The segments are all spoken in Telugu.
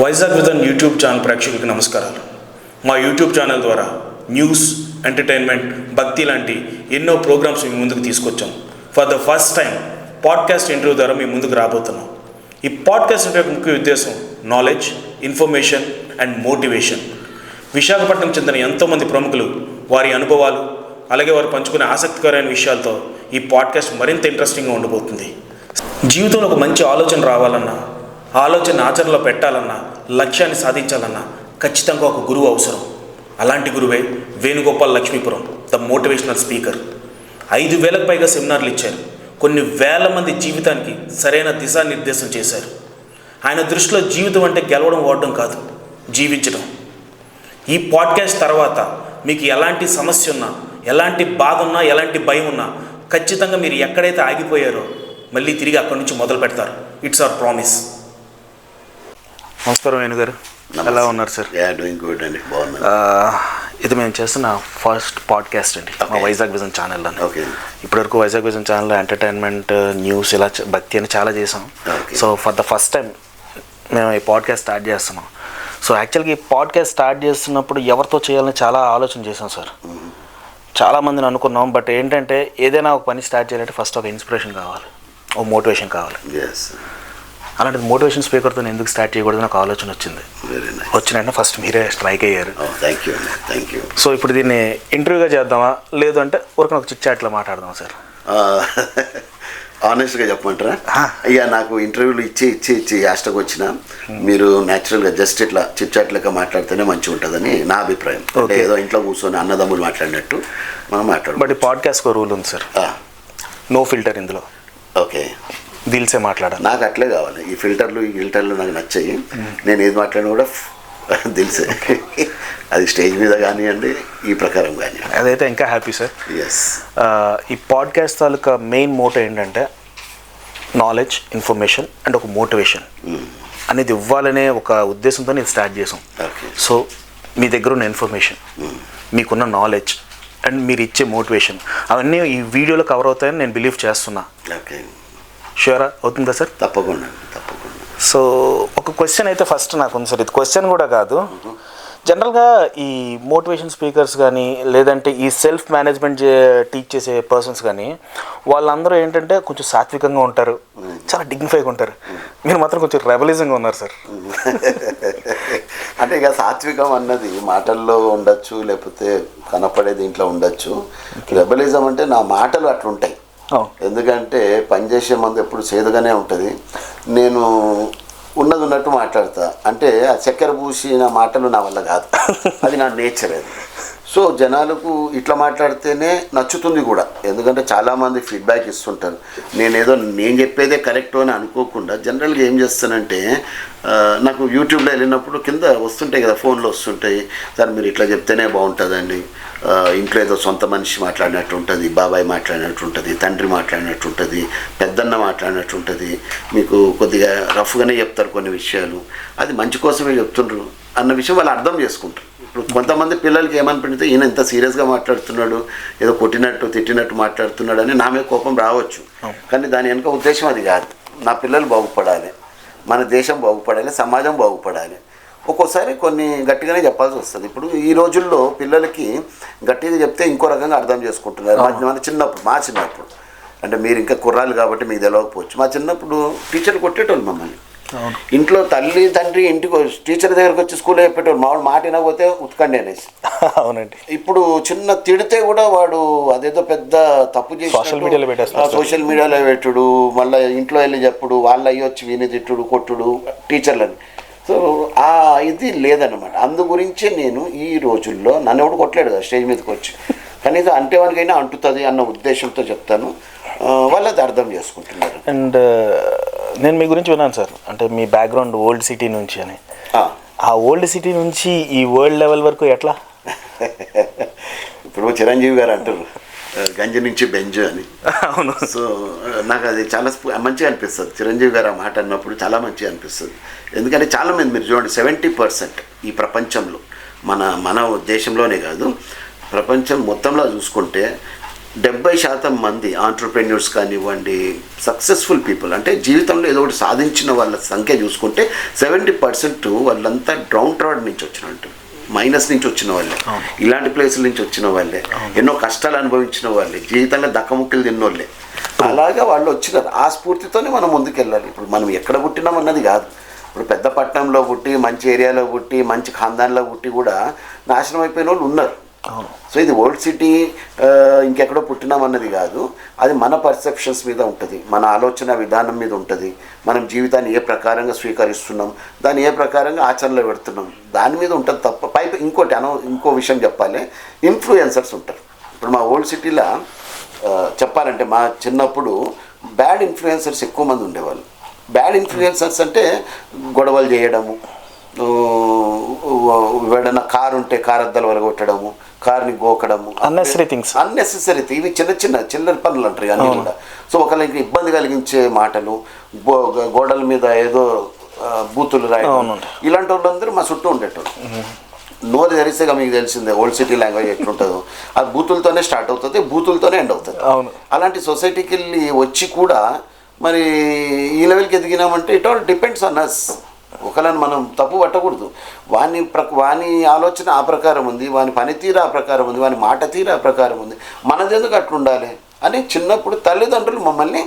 వైజాగ్ విజన్ యూట్యూబ్ ఛానల్ ప్రేక్షకులకు నమస్కారాలు. మా యూట్యూబ్ ఛానల్ ద్వారా న్యూస్, ఎంటర్టైన్మెంట్, భక్తి లాంటి ఎన్నో ప్రోగ్రామ్స్ మీ ముందుకు తీసుకొచ్చాం. For the first time podcast interview ద్వారా మీ ముందుకు రాబోతున్నాం. ఈ పాడ్కాస్ట్ ఇంటర్వ్యూ ముఖ్య ఉద్దేశం knowledge, information and motivation. Visakhapatnam చెందిన ఎంతోమంది ప్రముఖులు వారి అనుభవాలు, అలాగే వారు పంచుకునే ఆసక్తికరమైన విషయాలతో ఈ పాడ్కాస్ట్ మరింత ఇంట్రెస్టింగ్గా ఉండబోతుంది. జీవితంలో ఒక మంచి ఆలోచన రావాలన్నా, ఆలోచన ఆచరణలో పెట్టాలన్నా, లక్ష్యాన్ని సాధించాలన్నా ఖచ్చితంగా ఒక గురువు అవసరం. అలాంటి గురువే Venugopal Lakshmipuram, the motivational speaker. 5,000కు పైగా సెమినార్లు ఇచ్చారు. కొన్ని వేల మంది జీవితానికి సరైన దిశానిర్దేశం చేశారు. ఆయన దృష్టిలో జీవితం అంటే గెలవడం, ఓడడం కాదు, జీవించడం. ఈ పాడ్కాస్ట్ తర్వాత మీకు ఎలాంటి సమస్య ఉన్నా, ఎలాంటి బాధ ఉన్నా, ఎలాంటి భయం ఉన్నా ఖచ్చితంగా మీరు ఎక్కడైతే ఆగిపోయారో మళ్ళీ తిరిగి అక్కడి నుంచి మొదలు పెడతారు. It's our promise. నమస్కారం వేణు గారు, ఎలా ఉన్నారు సార్? డూయింగ్ గుడ్ అండి, బాగున్నాను. ఇది మేము చేస్తున్న ఫస్ట్ పాడ్కాస్ట్ అండి మా వైజాగ్ విజన్ ఛానల్లో. ఓకే. ఇప్పటివరకు వైజాగ్ విజన్ ఛానల్లో ఎంటర్టైన్మెంట్, న్యూస్, ఇలా భక్తి అని చాలా చేసాం. So for the first time మేము ఈ పాడ్కాస్ట్ స్టార్ట్ చేస్తున్నాం. సో యాక్చువల్గా ఈ పాడ్కాస్ట్ స్టార్ట్ చేస్తున్నప్పుడు ఎవరితో చేయాలని చాలా ఆలోచన చేసాం సార్. చాలామందిని అనుకున్నాం. బట్ ఏంటంటే ఏదైనా ఒక పని స్టార్ట్ చేయాలంటే ఫస్ట్ ఒక ఇన్స్పిరేషన్ కావాలి, ఒక మోటివేషన్ కావాలి. అలాంటి మోటివేషన్ స్పీకర్తో ఎందుకు స్టార్ట్ చేయకూడదు నాకు ఆలోచన వచ్చింది. వచ్చినట్టు ఫస్ట్ మీరే స్ట్రైక్ అయ్యారు. Thank you. సో ఇప్పుడు దీన్ని ఇంటర్వ్యూగా చేద్దామా, లేదు అంటే ఊరికి ఒక చిట్ చాట్లో మాట్లాడదాం సార్? ఆనెస్ట్గా చెప్పమంటారా? ఇక నాకు ఇంటర్వ్యూలు ఇచ్చి యాస్టకు వచ్చిన మీరు న్యాచురల్గా జస్ట్ ఇట్లా చిట్ చాట్ లెక్క మాట్లాడితేనే మంచిగా ఉంటుందని నా అభిప్రాయం. ఏదో ఇంట్లో కూర్చొని అన్నదమ్ములు మాట్లాడినట్టు మనం మాట్లాడు. బట్ ఈ పాడ్కాస్ట్ రూల్ ఉంది సార్, నో ఫిల్టర్ ఇందులో. ఓకే. దిల్సే మాట్లాడాలి. నాకు అట్లే కావాలి. ఈ ఫిల్టర్లు నాకు నచ్చాయి. నేను ఏది మాట్లాడినా కూడా దిల్సే. అది స్టేజ్ మీద కానివ్వండి, ఈ ప్రకారం కానివ్వండి, అదైతే ఇంకా హ్యాపీ సార్. ఎస్. ఈ పాడ్కాస్ట్ తాలూకా మెయిన్ మోటో ఏంటంటే నాలెడ్జ్, ఇన్ఫర్మేషన్ అండ్ ఒక మోటివేషన్ అనేది ఇవ్వాలనే ఒక ఉద్దేశంతో నేను స్టార్ట్ చేసాం. సో మీ దగ్గర ఉన్న ఇన్ఫర్మేషన్, మీకున్న నాలెడ్జ్ అండ్ మీరు ఇచ్చే మోటివేషన్ అవన్నీ ఈ వీడియోలో కవర్ అవుతాయని నేను బిలీవ్ చేస్తున్నా. ఓకే. షూరా అవుతుందా సార్? తప్పకుండా. సో ఒక క్వశ్చన్ అయితే ఫస్ట్ నాకు ఉంది సార్. ఇది క్వశ్చన్ కూడా కాదు, జనరల్గా ఈ మోటివేషన్ స్పీకర్స్ కానీ, లేదంటే ఈ సెల్ఫ్ మేనేజ్మెంట్ టీచ్ చేసే పర్సన్స్ కానీ, వాళ్ళందరూ ఏంటంటే కొంచెం సాత్వికంగా ఉంటారు, చాలా డిగ్నిఫైగా ఉంటారు. మీరు మాత్రం కొంచెం రెబలిజంగా ఉన్నారు సార్. అంటే ఇక సాత్వికం అన్నది మాటల్లో ఉండొచ్చు, లేకపోతే కనపడే దీంట్లో ఉండొచ్చు. రెబలిజం అంటే నా మాటలు అట్లుంటాయి. ఎందుకంటే పనిచేసే మంది ఎప్పుడు చేదుగానే ఉంటుంది. నేను ఉన్నది ఉన్నట్టు మాట్లాడతా. అంటే ఆ చక్కెర పూసిన మాటలు నా వల్ల కాదు, అది నా నేచర్. అది సో జనాలకు ఇట్లా మాట్లాడితేనే నచ్చుతుంది కూడా. ఎందుకంటే చాలామంది ఫీడ్బ్యాక్ ఇస్తుంటారు. నేను చెప్పేదే కరెక్ట్ అని అనుకోకుండా జనరల్గా ఏం చేస్తానంటే, నాకు యూట్యూబ్లో వెళ్ళినప్పుడు కింద వస్తుంటాయి కదా, ఫోన్లో వస్తుంటాయి, సార్ మీరు ఇట్లా చెప్తేనే బాగుంటుందండి, ఇంట్లో ఏదో సొంత మనిషి మాట్లాడినట్టు ఉంటుంది, బాబాయ్ మాట్లాడినట్టు ఉంటుంది, తండ్రి మాట్లాడినట్టు ఉంటుంది, పెద్దన్న మాట్లాడినట్టు ఉంటుంది, మీకు కొద్దిగా రఫ్గానే చెప్తారు కొన్ని విషయాలు, అది మంచి కోసమే చెప్తుండ్రు అన్న విషయం వాళ్ళు అర్థం చేసుకుంటారు. ఇప్పుడు కొంతమంది పిల్లలకి ఏమనిపించితే ఈయన ఇంత సీరియస్గా మాట్లాడుతున్నాడు, ఏదో కొట్టినట్టు తిట్టినట్టు మాట్లాడుతున్నాడు అని నా మీద కోపం రావచ్చు. కానీ దాని వెనుక ఉద్దేశం అది కాదు. నా పిల్లలు బాగుపడాలి, మన దేశం బాగుపడాలి, సమాజం బాగుపడాలి. ఒక్కోసారి కొన్ని గట్టిగానే చెప్పాల్సి వస్తుంది. ఇప్పుడు ఈ రోజుల్లో పిల్లలకి గట్టిగా చెప్తే ఇంకో రకంగా అర్థం చేసుకుంటున్నారు. మన చిన్నప్పుడు అంటే మీరు ఇంకా కుర్రాలు కాబట్టి మీకు తెలియకపోవచ్చు, మా చిన్నప్పుడు టీచర్లు కొట్టేటోళ్ళు మమ్మల్ని. ఇంట్లో తల్లి తండ్రి ఇంటికి టీచర్ దగ్గరకు వచ్చి స్కూల్లో చెప్పేటోళ్ళు, మావాడు మాట వినకపోతే ఉతకండి అనేసి. అవునండి. ఇప్పుడు చిన్న తిడితే కూడా వాడు అదేదో పెద్ద తప్పు చేసి సోషల్ మీడియాలో పెట్టుడు, మళ్ళీ ఇంట్లో వెళ్ళి చెప్పుడు, వాళ్ళు అయ్యి వచ్చి విని తిట్టుడు, కొట్టుడు టీచర్లని. సో ఆ ఇది లేదన్నమాట. అందు గురించే నేను ఈ రోజుల్లో నన్ను ఎవడు కొట్టలేడు కదా స్టేజ్ మీదకి వచ్చి, కనీసం అంటే వానికైనా అంటుతుంది అన్న ఉద్దేశంతో చెప్తాను. వాళ్ళు అది అర్థం చేసుకుంటున్నారు. అండ్ నేను మీ గురించి విన్నాను సార్, అంటే మీ బ్యాక్గ్రౌండ్ ఓల్డ్ సిటీ నుంచి అని. ఆ ఓల్డ్ సిటీ నుంచి ఈ వరల్డ్ లెవెల్ వరకు ఎట్లా? ఇప్పుడు చిరంజీవి గారు అంటారు గంజి నుంచి బెంజు అని. అవును. సో నాకు అది చాలా మంచిగా అనిపిస్తుంది. చిరంజీవి గారు ఆ మాట అన్నప్పుడు చాలా మంచిగా అనిపిస్తుంది. ఎందుకంటే చాలామంది మీరు చూడండి, 70% ఈ ప్రపంచంలో మన దేశంలోనే కాదు, ప్రపంచం మొత్తంలో చూసుకుంటే 70% మంది ఆంటర్ప్రెన్యూర్స్ కానివ్వండి, సక్సెస్ఫుల్ పీపుల్ అంటే జీవితంలో ఏదో ఒకటి సాధించిన వాళ్ళ సంఖ్య చూసుకుంటే 70% వాళ్ళంతా డౌన్ ట్రాడ్ నుంచి వచ్చినట్టు, మైనస్ నుంచి వచ్చిన వాళ్ళే, ఇలాంటి ప్లేసుల నుంచి వచ్చిన వాళ్ళే, ఎన్నో కష్టాలు అనుభవించిన వాళ్ళే, జీవితంలో దక్కముక్కలు తిన్నోళ్ళే. అలాగా వాళ్ళు వచ్చినారు. ఆ స్ఫూర్తితోనే మనం ముందుకెళ్ళాలి. ఇప్పుడు మనం ఎక్కడ పుట్టినాం అన్నది కాదు. ఇప్పుడు పెద్ద పట్టణంలో పుట్టి, మంచి ఏరియాలో పుట్టి, మంచి ఖాందాన్లో పుట్టి కూడా నాశనం అయిపోయిన వాళ్ళు ఉన్నారు. సో ఇది ఓల్డ్ సిటీ ఇంకెక్కడో పుట్టినామన్నది కాదు. అది మన పర్సెప్షన్స్ మీద ఉంటుంది, మన ఆలోచన విధానం మీద ఉంటుంది. మనం జీవితాన్ని ఏ ప్రకారంగా స్వీకరిస్తున్నాం, దాన్ని ఏ ప్రకారంగా ఆచరణలో పెడుతున్నాం, దాని మీద ఉంటుంది తప్ప. పైపు ఇంకో విషయం చెప్పాలి, ఇన్ఫ్లుయెన్సర్స్ ఉంటారు. ఇప్పుడు మా ఓల్డ్ సిటీలో చెప్పాలంటే మా చిన్నప్పుడు బ్యాడ్ ఇన్ఫ్లుయెన్సర్స్ ఎక్కువ మంది ఉండేవాళ్ళు. బ్యాడ్ ఇన్ఫ్లుయెన్సర్స్ అంటే గొడవలు చేయడము, ఏదైనా కారు ఉంటే కారు అద్దాలు వరగొట్టడము, కారుని గోకడము, అన్నెసెసరీ ఇవి చిల్లర పనులు అంటారు ఇవన్నీ కూడా. సో ఒకరికి ఇబ్బంది కలిగించే మాటలు, గోడల మీద ఏదో బూతులు రాయడం, ఇలాంటి వాళ్ళందరూ మా చుట్టూ ఉండేటోళ్ళు. నోరు తెరిస్తేగా మీకు తెలిసిందే ఓల్డ్ సిటీ లాంగ్వేజ్ ఎట్లుంటుందో, అది బూతులతోనే స్టార్ట్ అవుతుంది, బూతులతోనే ఎండ్ అవుతుంది. అలాంటి సొసైటీకి వెళ్ళి వచ్చి కూడా మరి ఈ లెవెల్కి ఎదిగినామంటే it all depends on us. ఒకళ్ళని మనం తప్పు పట్టకూడదు. వాని ఆలోచన ఆ ప్రకారం ఉంది, వాని పనితీరు ఆ ప్రకారం ఉంది, వాని మాట తీరు ఆ ప్రకారం ఉంది, మనదెందుకు అట్లుండాలి అని చిన్నప్పుడు తల్లిదండ్రులు మమ్మల్ని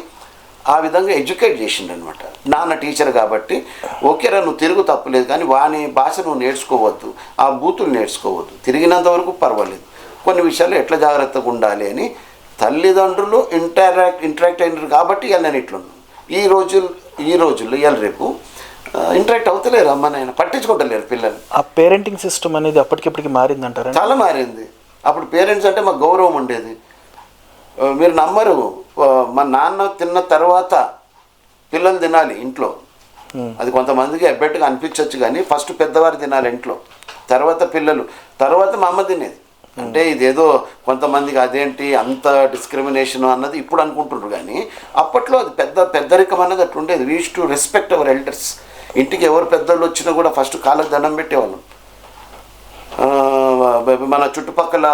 ఆ విధంగా ఎడ్యుకేట్ చేసిండు అనమాట. నాన్న టీచర్ కాబట్టి ఓకేరా నువ్వు తిరుగు తప్పులేదు, కానీ వాని భాష నువ్వు నేర్చుకోవద్దు, ఆ బూతులు నేర్చుకోవద్దు, తిరిగినంత వరకు పర్వాలేదు, కొన్ని విషయాలు ఎట్లా జాగ్రత్తగా ఉండాలి అని తల్లిదండ్రులు ఇంటరాక్ట్ అయినారు కాబట్టి ఇవాళ నేను ఇట్లున్నాను. ఈ రోజుల్లో ఇవాళ రేపు ఇంటరాక్ట్ అవుతలేరు, అమ్మ నాయన పట్టించుకుంటలేరు పిల్లలు. ఆ పేరెంటింగ్ సిస్టమ్ అనేది అప్పటికిప్పటికి మారిందంటారా? చాలా మారింది. అప్పుడు పేరెంట్స్ అంటే మాకు గౌరవం ఉండేది. మీరు నమ్మరు, మా నాన్న తిన్న తర్వాత పిల్లలు తినాలి ఇంట్లో. అది కొంతమందికి ఎబ్బెట్టుగా అనిపించవచ్చు, కానీ ఫస్ట్ పెద్దవారు తినాలి ఇంట్లో, తర్వాత పిల్లలు, తర్వాత మా అమ్మ తినేది. అంటే ఇదేదో కొంతమందికి అదేంటి అంత డిస్క్రిమినేషన్ అన్నది ఇప్పుడు అనుకుంటుండ్రు, కానీ అప్పట్లో అది పెద్దరికం అన్నది అట్లా ఉండేది. We used to respect hour elders. ఇంటికి ఎవరు పెద్దలు వచ్చినా కూడా ఫస్ట్ కాళ్ళకు దండం పెట్టేవాళ్ళం. మన చుట్టుపక్కల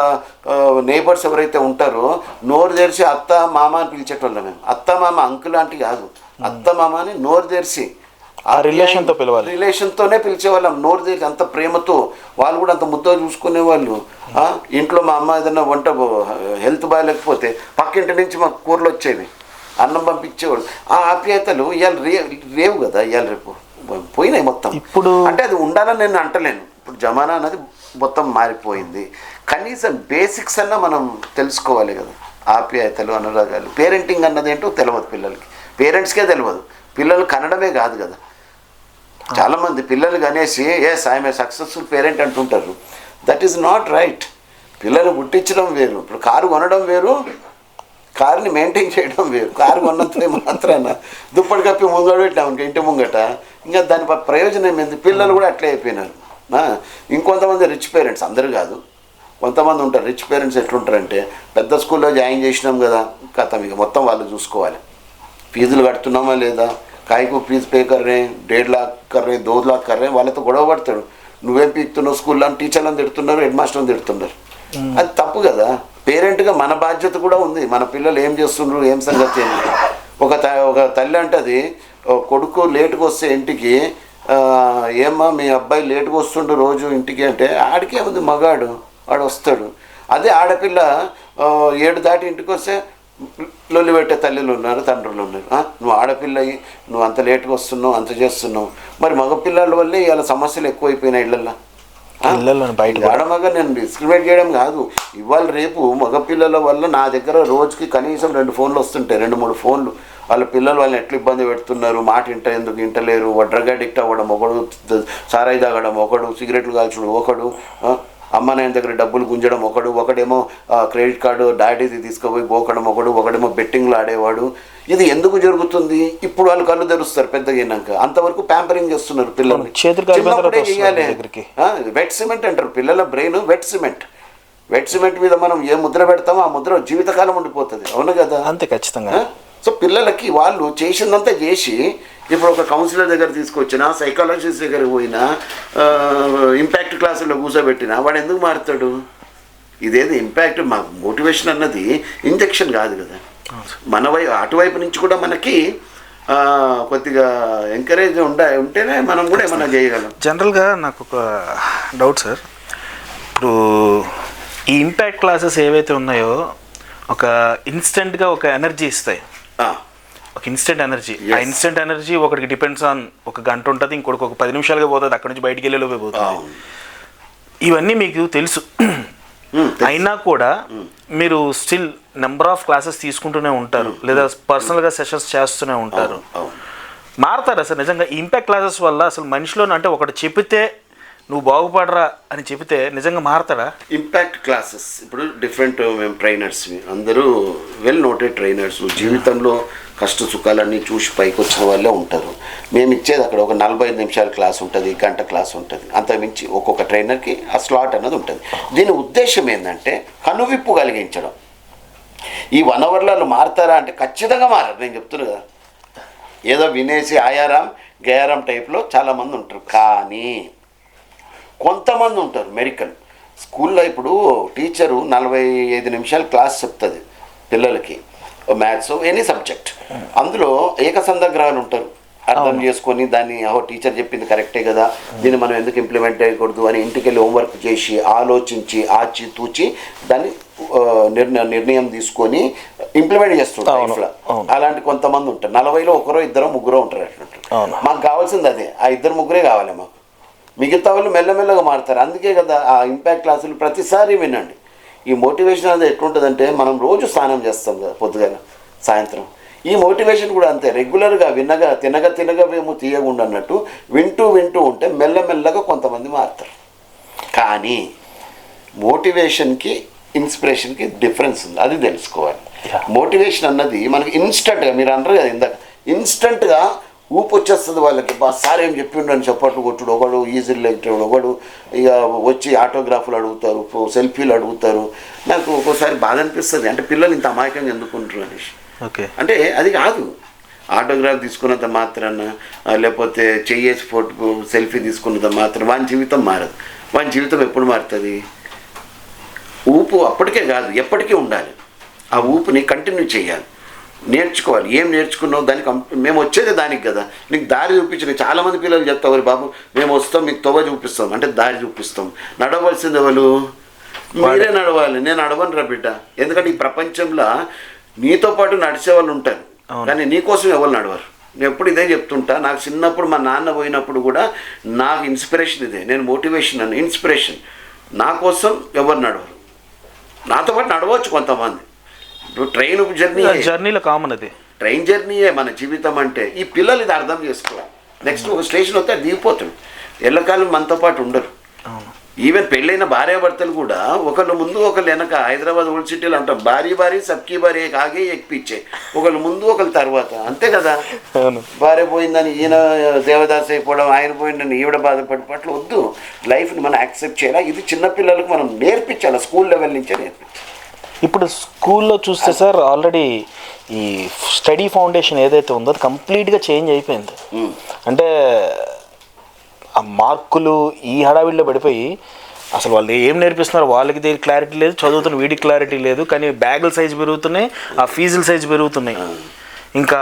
నేబర్స్ ఎవరైతే ఉంటారో నోరు తెరిచి అత్త మామ అని పిలిచేటోళ్ళం మేము. అత్త మామ అంకుల్ లాంటి కాదు, అత్త మామ అని నోరు తెరిచి ఆ రిలేషన్తో పిలవాలి, రిలేషన్తోనే పిలిచేవాళ్ళం. నోరు తెరిచి అంత ప్రేమతో, వాళ్ళు కూడా అంత ముద్దగా చూసుకునేవాళ్ళు. ఇంట్లో మా అమ్మ ఏదైనా వంట హెల్త్ బాగాలేకపోతే పక్కింటి నుంచి మాకు కూరలు వచ్చేవి, అన్నం పంపించేవాళ్ళు. ఆ ఆప్యాయతలు ఇవాళ రేవు కదా, ఇవాళ రేపు పోయినాయి మొత్తం. ఇప్పుడు అంటే అది ఉండాలని నేను అంటలేను, ఇప్పుడు జమానా అన్నది మొత్తం మారిపోయింది. కనీసం బేసిక్స్ అన్నా మనం తెలుసుకోవాలి కదా, ఆప్యాయతలు, అనురాగాలు. పేరెంటింగ్ అన్నది ఏంటో తెలియదు పిల్లలకి, పేరెంట్స్కే తెలియదు. పిల్లలు కనడమే కాదు కదా, చాలామంది పిల్లలు కనేసి yes I'm a successful parent అంటుంటారు. That is not right. పిల్లలు పుట్టించడం వేరు, ఇప్పుడు కారు కొనడం వేరు, కారుని మెయింటైన్ చేయడం వేరు. కారు కొన్నంత మాత్రాన దుప్పటి కప్పి ముంగడ పెట్టాము ఇంకా ఇంటి ముంగట, ఇంకా దాని ప్రయోజనం ఏంది? పిల్లలు కూడా అట్లే అయిపోయినారు. ఇంకొంతమంది రిచ్ పేరెంట్స్, అందరూ కాదు, కొంతమంది ఉంటారు రిచ్ పేరెంట్స్. ఎట్లుంటారంటే పెద్ద స్కూల్లో జాయిన్ చేసినాం కదా కథ ఇక మొత్తం వాళ్ళు చూసుకోవాలి. ఫీజులు కడుతున్నామా లేదా, కాయకు ఫీజు పే కర్రే, 1.5 लाख కర్రే, 2 लाख కర్రే, వాళ్ళతో గొడవ పడతాడు. నువ్వేం పీకుతున్నావు స్కూల్లో అని టీచర్లను తిడుతున్నారు, హెడ్ మాస్టర్ని తిడుతున్నారు. అది తప్పు కదా. పేరెంట్గా మన బాధ్యత కూడా ఉంది. మన పిల్లలు ఏం చేస్తున్నారు, ఏం సంగతి ఏంటి. ఒక తల్లి అంటది, కొడుకు లేటుగా వస్తే ఇంటికి, ఏమ్మా మీ అబ్బాయి లేటుగా వస్తుండు రోజు ఇంటికి అంటే, ఆడికే ఉంది మగాడు, వాడు వస్తాడు. అదే ఆడపిల్ల 7 దాటి ఇంటికి వస్తే లొల్లి పెట్టే తల్లులు ఉన్నారు, తండ్రులు ఉన్నారు. నువ్వు ఆడపిల్లయి, నువ్వు అంత లేటుగా వస్తున్నావు, అంత చేస్తున్నావు. మరి మగపిల్లల వల్లే ఇవాళ సమస్యలు ఎక్కువైపోయినాయి ఇళ్ళల్లో. ఆడమగ నేను డిస్క్రిమినేట్ చేయడం కాదు, ఇవాళ రేపు మగపిల్లల వల్ల నా దగ్గర రోజుకి కనీసం 2 ఫోన్లు వస్తుంటాయి, 2-3 ఫోన్లు. వాళ్ళ పిల్లలు వాళ్ళని ఎట్లా ఇబ్బంది పెడుతున్నారు, మాట ఎందుకు వింటలేరు, డ్రగ్ అడిక్ట్ అవ్వడం ఒకడు, సారాయి తాగడం ఒకడు, సిగరెట్లు కాల్చడం ఒకడు, అమ్మ నాయన దగ్గర డబ్బులు గుంజడం ఒకడేమో క్రెడిట్ కార్డు డాడీది తీసుకుపోయి గోకడం ఒకడేమో బెట్టింగ్లు ఆడేవాడు. ఇది ఎందుకు జరుగుతుంది? ఇప్పుడు వాళ్ళు కళ్ళు తెరుస్తారు పెద్దగా అయినాక. అంతవరకు ప్యాంపరింగ్ చేస్తున్నారు పిల్లలు. చిన్నప్పుడే చేయాలి. వెట్ సిమెంట్ అంటారు పిల్లల బ్రెయిన్, వెట్ సిమెంట్ మీద మనం ఏ ముద్ర పెడతామో ఆ ముద్ర జీవితకాలం ఉండిపోతుంది. అవును కదా? అంతే, ఖచ్చితంగా. సో పిల్లలకి వాళ్ళు చేసిందంతా చేసి, ఇప్పుడు ఒక కౌన్సిలర్ దగ్గర తీసుకొచ్చినా, సైకాలజిస్ట్ దగ్గర పోయినా, ఇంపాక్ట్ క్లాసుల్లో కూర్చోబెట్టినా వాడు ఎందుకు మారుతాడు? ఇదేదో ఇంపాక్ట్ మా మోటివేషన్ అన్నది ఇంజెక్షన్ కాదు కదా, మన అటువైపు నుంచి కూడా మనకి కొద్దిగా ఎంకరేజ్ ఉంటేనే మనం కూడా ఏమన్నా చేయగలం. జనరల్గా నాకు ఒక డౌట్ సార్, ఇప్పుడు ఈ ఇంపాక్ట్ క్లాసెస్ ఏవైతే ఉన్నాయో ఒక ఇన్స్టెంట్గా ఒక ఎనర్జీ ఇస్తాయి, ఒక ఇన్స్టెంట్ ఎనర్జీ. ఆ ఇన్స్టెంట్ ఎనర్జీ ఒకటికి డిపెండ్స్ ఆన్ ఒక గంట ఉంటుంది, ఇంకొకటి ఒక 10 నిమిషాలుగా పోతుంది, అక్కడ నుంచి బయటికి వెళ్ళేలోపే పోతుంది. ఇవన్నీ మీకు తెలుసు, అయినా కూడా మీరు స్టిల్ నెంబర్ ఆఫ్ క్లాసెస్ తీసుకుంటూనే ఉంటారు, లేదా పర్సనల్గా సెషన్స్ చేస్తూనే ఉంటారు. మారతారా సార్ నిజంగా ఈ ఇంపాక్ట్ క్లాసెస్ వల్ల? అసలు మనిషిలో అంటే ఒకటి చెబితే నువ్వు బాగుపడరా అని చెబితే నిజంగా మారతాడా? ఇంపాక్ట్ క్లాసెస్ ఇప్పుడు డిఫరెంట్ మేము ట్రైనర్స్ అందరూ వెల్ నోటెడ్ ట్రైనర్స్, జీవితంలో కష్ట సుఖాలన్నీ చూసి పైకి వచ్చిన వాళ్ళే ఉంటారు. మేము ఇచ్చేది అక్కడ ఒక 45 నిమిషాల క్లాస్ ఉంటుంది, గంట క్లాస్ ఉంటుంది, అంతకుమించి ఒక్కొక్క ట్రైనర్కి ఆ స్లాట్ అన్నది ఉంటుంది. దీని ఉద్దేశం ఏంటంటే కనువిప్పు కలిగించడం. ఈ 1 అవర్లలో మారుతారా అంటే ఖచ్చితంగా మారారు. నేను చెప్తున్నా కదా, ఏదో వినేసి ఆయారాం గయారాం టైప్లో చాలామంది ఉంటారు. కానీ కొంతమంది ఉంటారు మెడికల్ స్కూల్లో. ఇప్పుడు టీచరు 45 నిమిషాలు క్లాస్ చెప్తుంది పిల్లలకి, మ్యాథ్స్ ఎనీ సబ్జెక్ట్. అందులో ఏకసంధగ్రహాలు ఉంటారు, అర్థం చేసుకొని దాన్ని టీచర్ చెప్పింది కరెక్టే కదా, దీన్ని మనం ఎందుకు ఇంప్లిమెంట్ చేయకూడదు అని ఇంటికి వెళ్ళి హోంవర్క్ చేసి ఆలోచించి ఆచి తూచి దాన్ని నిర్ణయం తీసుకొని ఇంప్లిమెంట్ చేస్తుంటారు లైఫ్లో. అలాంటి కొంతమంది ఉంటారు. 40లో 1 2 3 ఉంటారు. అట్లా మాకు కావాల్సింది అదే, ఆ 2 3 కావాలి మాకు. మిగతా వాళ్ళు మెల్లమెల్లగా మారుతారు. అందుకే కదా ఆ ఇంపాక్ట్ క్లాసులు ప్రతిసారి వినండి. ఈ మోటివేషన్ అనేది ఎట్లుంటుందంటే మనం రోజు స్నానం చేస్తాం కదా పొద్దుగాల సాయంత్రం, ఈ మోటివేషన్ కూడా అంతే. రెగ్యులర్గా తినగా మేము తీయకుండా అన్నట్టు వింటూ ఉంటే మెల్లమెల్లగా కొంతమంది మారుతారు. కానీ మోటివేషన్కి ఇన్స్పిరేషన్కి డిఫరెన్స్ ఉంది, అది తెలుసుకోవాలి. మోటివేషన్ అన్నది మనకి ఇన్స్టెంట్గా, మీరు అంటారు కదా ఇందాక, ఇన్స్టెంట్గా ఊపు వచ్చేస్తుంది వాళ్ళకి. సార్ ఏం చెప్పిండు అని చప్పట్లు కొట్టుడు ఒకడు, ఈజీ లెక్చర్ ఒకడు, ఇక వచ్చి ఆటోగ్రాఫ్లు అడుగుతారు, సెల్ఫీలు అడుగుతారు. నాకు ఒక్కోసారి బాధ అనిపిస్తుంది, అంటే పిల్లలు ఇంత అమాయకంగా ఎందుకుంటారు అనేసి. ఓకే, అంటే అది కాదు, ఆటోగ్రాఫ్ తీసుకున్నంత మాత్రాన లేకపోతే చెయ్యేసి ఫోటో సెల్ఫీ తీసుకున్నంత మాత్రం వాని జీవితం మారదు. వాని జీవితం ఎప్పుడు మారుతుంది? ఊపు అప్పటికే కాదు, ఎప్పటికీ ఉండాలి. ఆ ఊపుని కంటిన్యూ చేయాలి, నేర్చుకోవాలి. ఏం నేర్చుకున్నావు దానికి, మేము వచ్చేది దానికి కదా. నీకు దారి చూపించిన చాలామంది పిల్లలు చెప్తావు, బాబు మేము వస్తాం మీకు తొవ్వ చూపిస్తాం అంటే దారి చూపిస్తాం. నడవలసింది ఎవరు? మీరే నడవాలి. నేను నడవను రా బిడ్డ, ఎందుకంటే ఈ ప్రపంచంలో నీతో పాటు నడిచే వాళ్ళు ఉంటారు, కానీ నీకోసం ఎవరు నడవరు. నేను ఎప్పుడు ఇదే చెప్తుంటా. నాకు చిన్నప్పుడు మా నాన్న పోయినప్పుడు కూడా నాకు ఇన్స్పిరేషన్ ఇదే. నేను మోటివేషన్ అని ఇన్స్పిరేషన్. నా కోసం ఎవరు నడవరు, నాతో పాటు నడవచ్చు కొంతమంది. ఇప్పుడు ట్రైన్ జర్నీలో కామన్, అది ట్రైన్ జర్నీయే మన జీవితం అంటే. ఈ పిల్లలు ఇది అర్థం చేసుకోవాలి. నెక్స్ట్ ఒక స్టేషన్ వస్తే అది దిగిపోతాడు, ఎల్లకాలం మనతో పాటు ఉండరు. ఈవెన్ పెళ్ళైన భార్యాభర్తలు కూడా ఒకళ్ళు ముందు ఒకళ్ళు వెనక. హైదరాబాద్ ఓల్డ్ సిటీలో అంటాం భారీ సబ్కి భారీ ఆగే ఎక్కిచ్చే, ఒకళ్ళు ముందు ఒకళ్ళు తర్వాత, అంతే కదా. భార్య పోయిందని ఈయన దేవదాస్ అయిపోవడం, ఆయన పోయిందని ఈవిడ బాధపడి పట్ల వద్దు. లైఫ్ని మనం యాక్సెప్ట్ చేయాలి. ఇది చిన్నపిల్లలకు మనం నేర్పించాలి, స్కూల్ లెవెల్ నుంచే నేర్పించాలి. ఇప్పుడు స్కూల్లో చూస్తే సార్ ఆల్రెడీ ఈ స్టడీ ఫౌండేషన్ ఏదైతే ఉందో అది కంప్లీట్గా చేంజ్ అయిపోయింది. అంటే ఆ మార్కులు ఈ హడావిడిలో పడిపోయి అసలు వాళ్ళు ఏం నేర్పిస్తున్నారు వాళ్ళకి క్లారిటీ లేదు, చదువుతున్న వీడికి క్లారిటీ లేదు. కానీ బ్యాగుల సైజు పెరుగుతున్నాయి, ఆ ఫీజుల సైజు పెరుగుతున్నాయి. ఇంకా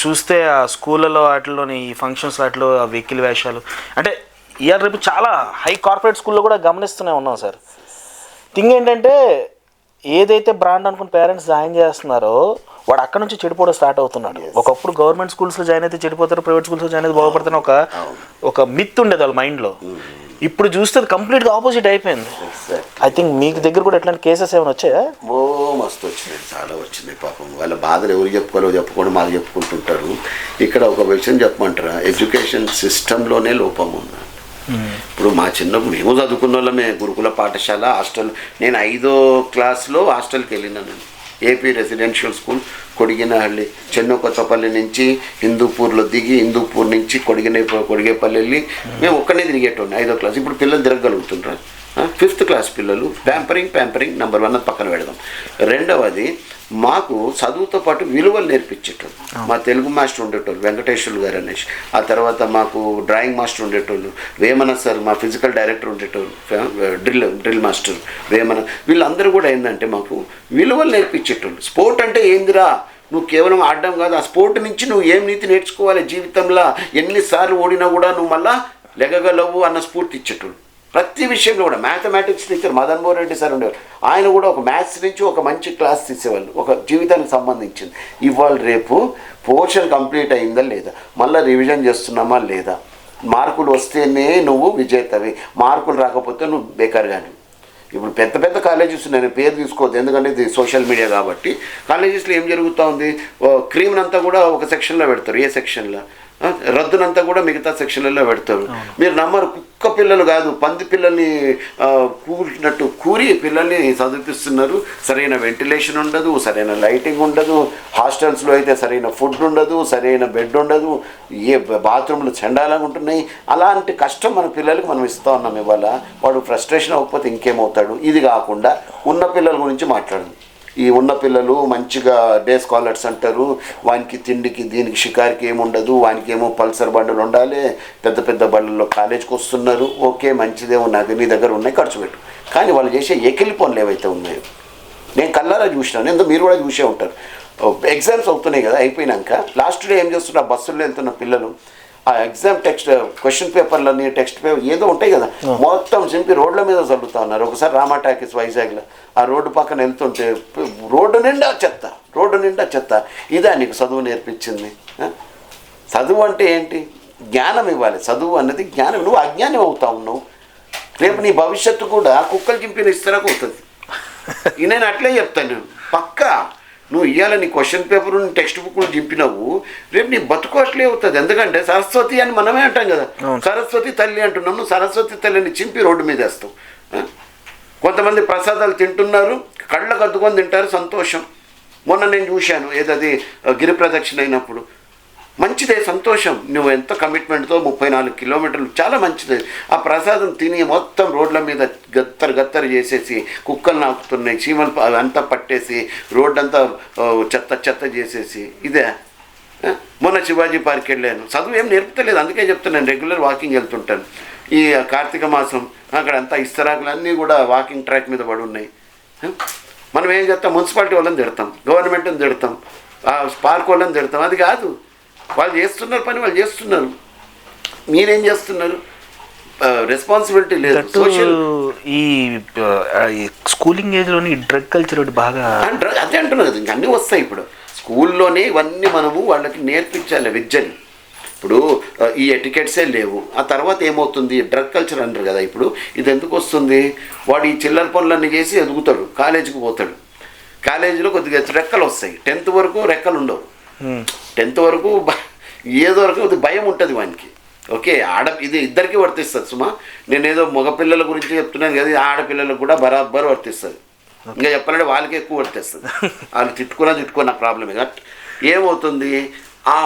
చూస్తే ఆ స్కూళ్ళలో వాటిలోని ఈ ఫంక్షన్స్ వాటిలో ఆ వెహికల్ వేషాలు, అంటే ఇయర్ రేపు చాలా హై కార్పొరేట్ స్కూల్లో కూడా గమనిస్తూనే ఉన్నాం సార్. థింగ్ ఏంటంటే ఏదైతే బ్రాండ్ అనుకుని పేరెంట్స్ జాయిన్ చేస్తున్నారో వాడు అక్కడ నుంచి చెడిపోవడం స్టార్ట్ అవుతున్నాడు. ఒకప్పుడు గవర్నమెంట్ స్కూల్స్లో జాయిన్ అయితే చెడిపోతారు, ప్రైవేట్ స్కూల్స్లో జాయిన్ అయితే బాగుపడతాను ఒక మిత్ ఉండేది వాళ్ళ మైండ్లో. ఇప్పుడు చూస్తే కంప్లీట్గా ఆపోజిట్ అయిపోయింది. ఐ థింక్ మీకు దగ్గర కూడా ఎట్లాంటి కేసెస్ ఏమైనా వచ్చాయా? మస్తు వచ్చినాయి, చాలా వచ్చినాయి. పాపం వాళ్ళ బాధలు ఎవరు చెప్పుకోవాలో చెప్పుకోండి, మాకు చెప్పుకుంటుంటారు. ఇక్కడ ఒక విషయం చెప్పమంటారా, ఎడ్యుకేషన్ సిస్టంలోనే లోపం ఉంది. ఇప్పుడు మా చిన్నప్పుడు మేము చదువుకున్న వాళ్ళమే, గురుకుల పాఠశాల, హాస్టల్. నేను 5వ క్లాస్లో హాస్టల్కి వెళ్ళినాను. ఏపీ రెసిడెన్షియల్ స్కూల్ కొడిగినహళ్ళి, చెన్నకొత్తపల్లి నుంచి హిందూపూర్లో దిగి హిందూపూర్ నుంచి కొడిగేపల్లి వెళ్ళి మేము ఒక్కనే తిరిగేటోండి 5వ క్లాస్. ఇప్పుడు పిల్లలు తిరగలుగుతుంటారు. 5th క్లాస్ పిల్లలు ప్యాంపరింగ్ నెంబర్ 1 పక్కన పెడదాం. రెండవది మాకు చదువుతో పాటు విలువలు నేర్పించేటోళ్ళు. మా తెలుగు మాస్టర్ ఉండేటోళ్ళు వెంకటేశ్వర్లు గారు అనేసి, ఆ తర్వాత మాకు డ్రాయింగ్ మాస్టర్ ఉండేటోళ్ళు వేమన సార్, మా ఫిజికల్ డైరెక్టర్ ఉండేటోళ్ళు, డ్రిల్ మాస్టర్ వేమన, వీళ్ళందరూ కూడా ఏంటంటే మాకు విలువలు నేర్పించేటోళ్ళు. స్పోర్ట్ అంటే ఏందిరా, నువ్వు కేవలం ఆడడం కాదు, ఆ స్పోర్ట్ నుంచి నువ్వు ఏం నీతి నేర్చుకోవాలి జీవితంలో, ఎన్నిసార్లు ఓడినా కూడా నువ్వు మళ్ళా లెగగలవు అన్న స్ఫూర్తి ఇచ్చేటోళ్ళు. ప్రతి విషయంలో కూడా mathematics teacher Madan Mohan Reddy sir ఉండేవారు. ఆయన కూడా ఒక మ్యాథ్స్ నుంచి ఒక మంచి క్లాస్ తీసేవాళ్ళు, ఒక జీవితానికి సంబంధించింది. ఇవాళ రేపు పోర్షన్ కంప్లీట్ అయిందా లేదా, మళ్ళీ రివిజన్ చేస్తున్నామా లేదా, మార్కులు వస్తేనే నువ్వు విజేతవి, మార్కులు రాకపోతే నువ్వు బేకార్ కానీ. ఇప్పుడు పెద్ద పెద్ద కాలేజెస్ నేను పేరు తీసుకోవద్దు ఎందుకంటే ఇది సోషల్ మీడియా కాబట్టి, కాలేజెస్లో ఏం జరుగుతూ ఉంది, క్రీమ్నంతా కూడా ఒక సెక్షన్లో పెడతారు, ఏ సెక్షన్లో రద్దునంతా కూడా మిగతా సెక్షన్లలో పెడతారు. మీరు నమ్మరు, కుక్క పిల్లలు కాదు పంది పిల్లల్ని కూరినట్టు కూరి పిల్లల్ని చదివిపిస్తున్నారు. సరైన వెంటిలేషన్ ఉండదు, సరైన లైటింగ్ ఉండదు, హాస్టల్స్లో అయితే సరైన ఫుడ్ ఉండదు, సరైన బెడ్ ఉండదు, ఏ బాత్రూమ్లు చండాలంగా ఉంటున్నాయి. అలాంటి కష్టం మన పిల్లలకి మనం ఇస్తూ ఉన్నాం. ఇవాళ వాడు ఫ్రస్ట్రేషన్ అవ్వకపోతే ఇంకేమవుతాడు. ఇది కాకుండా ఉన్న పిల్లల గురించి మాట్లాడండి. ఈ ఉన్న పిల్లలు మంచిగా డే స్కాలర్స్ అంటారు, వానికి తిండికి దీనికి షికారికి ఏముండదు, వానికి ఏమో పల్సర్ బండ్లు ఉండాలి, పెద్ద పెద్ద బండ్లలో కాలేజ్కి వస్తున్నారు. ఓకే మంచిదే ఉన్నది, నీ దగ్గర ఉన్నాయి ఖర్చు పెట్టు. కానీ వాళ్ళు చేసే ఎకిలి పనులు ఏవైతే ఉన్నాయో నేను కళ్ళారా చూసినాను, ఎందుకు మీరు కూడా చూసే ఉంటారు. ఎగ్జామ్స్ అవుతున్నాయి కదా, అయిపోయినాక లాస్ట్ డే ఏం చేస్తున్నారు, బస్సుల్లో వెళ్తున్న పిల్లలు ఆ ఎగ్జామ్ టెక్స్ట్ క్వశ్చన్ పేపర్లని టెక్స్ట్ పేపర్ ఏదో ఉంటాయి కదా, మొత్తం చింపి రోడ్ల మీద చల్లుతా ఉన్నారు. ఒకసారి రామా టాకీస్ వైజాగ్లో ఆ రోడ్డు పక్కన వెళ్తుంటే రోడ్డు నిండా చెత్త. ఇదా నీకు చదువు నేర్పించింది? చదువు అంటే ఏంటి? జ్ఞానం ఇవ్వాలి. చదువు అన్నది జ్ఞానం. నువ్వు అజ్ఞానం అవుతా ఉన్నావు. రేపు నీ భవిష్యత్తు కూడా కుక్కలు చింపిన ఇస్తరకు అవుతుంది. నేను అట్లే చెప్తాను, నేను పక్కా నువ్వు ఇవాళ నీ క్వశ్చన్ పేపర్ టెక్స్ట్ బుక్లు చింపినావు, రేపు నీ బతుకు అట్లే అవుతుంది. ఎందుకంటే సరస్వతి అని మనమే అంటాం కదా, సరస్వతి తల్లి అంటున్నాం. నువ్వు సరస్వతి తల్లిని చింపి రోడ్డు మీద వేస్తావు. కొంతమంది ప్రసాదాలు తింటున్నారు, కళ్ళకు అద్దుకొని తింటారు, సంతోషం. మొన్న నేను చూశాను, ఏదది గిరి ప్రదక్షిణ అయినప్పుడు. మంచిదే, సంతోషం. నువ్వు ఎంత కమిట్మెంట్తో 34 కిలోమీటర్లు, చాలా మంచిది. ఆ ప్రసాదం తిని మొత్తం రోడ్ల మీద గత్తరు చేసేసి కుక్కలు నాకుతున్నాయి, చీమలు అంతా పట్టేసి రోడ్డంతా చెత్త చేసేసి ఇదే. మొన్న శివాజీ పార్క్ వెళ్ళాను, చదువు ఏం నేర్పుతలేదు, అందుకే చెప్తున్నాను. రెగ్యులర్ వాకింగ్ వెళ్తుంటాను. ఈ కార్తీక మాసం అక్కడ అంతా ఇస్తరాకులు అన్నీ కూడా వాకింగ్ ట్రాక్ మీద పడి ఉన్నాయి. మనం ఏం చేస్తాం, మున్సిపాలిటీ వాళ్ళని తిడతాం, గవర్నమెంట్ని తిడతాం, పార్క్ వాళ్ళని తిడతాం. అది కాదు, వాళ్ళు చేస్తున్నారు పని, వాళ్ళు చేస్తున్నారు. మీరేం చేస్తున్నారు? రెస్పాన్సిబిలిటీ లేదు. సోషల్ ఈ స్కూలింగ్ ఏజ్లోని డ్రగ్ కల్చర్ బాగా అదే అంటున్నారు కదా, ఇంక అన్నీ వస్తాయి. ఇప్పుడు స్కూల్లోనే ఇవన్నీ మనము వాళ్ళకి నేర్పించాలి విద్యని. ఇప్పుడు ఈ ఎటికెట్సే లేవు. ఆ తర్వాత ఏమవుతుంది, డ్రగ్ కల్చర్ అంటారు కదా. ఇప్పుడు ఇది ఎందుకు వస్తుంది, వాడు ఈ చిల్లర పనులన్నీ చేసి ఎదుగుతాడు, కాలేజీకి పోతాడు. కాలేజీలో కొద్దిగా రెక్కలు వస్తాయి. 10th వరకు రెక్కలు ఉండవు. 10th వరకు ఏదో వరకు భయం ఉంటుంది వానికి. ఓకే, ఇది ఇద్దరికీ వర్తిస్తుంది సుమా. నేనేదో మగపిల్లల గురించి చెప్తున్నాను కదా, ఆడపిల్లలకు కూడా బరాబర్ వర్తిస్తుంది. ఇంకా చెప్పాలంటే వాళ్ళకి ఎక్కువ వర్తిస్తుంది. వాళ్ళు తిట్టుకున్నా ప్రాబ్లమే. ఏమవుతుంది, ఆ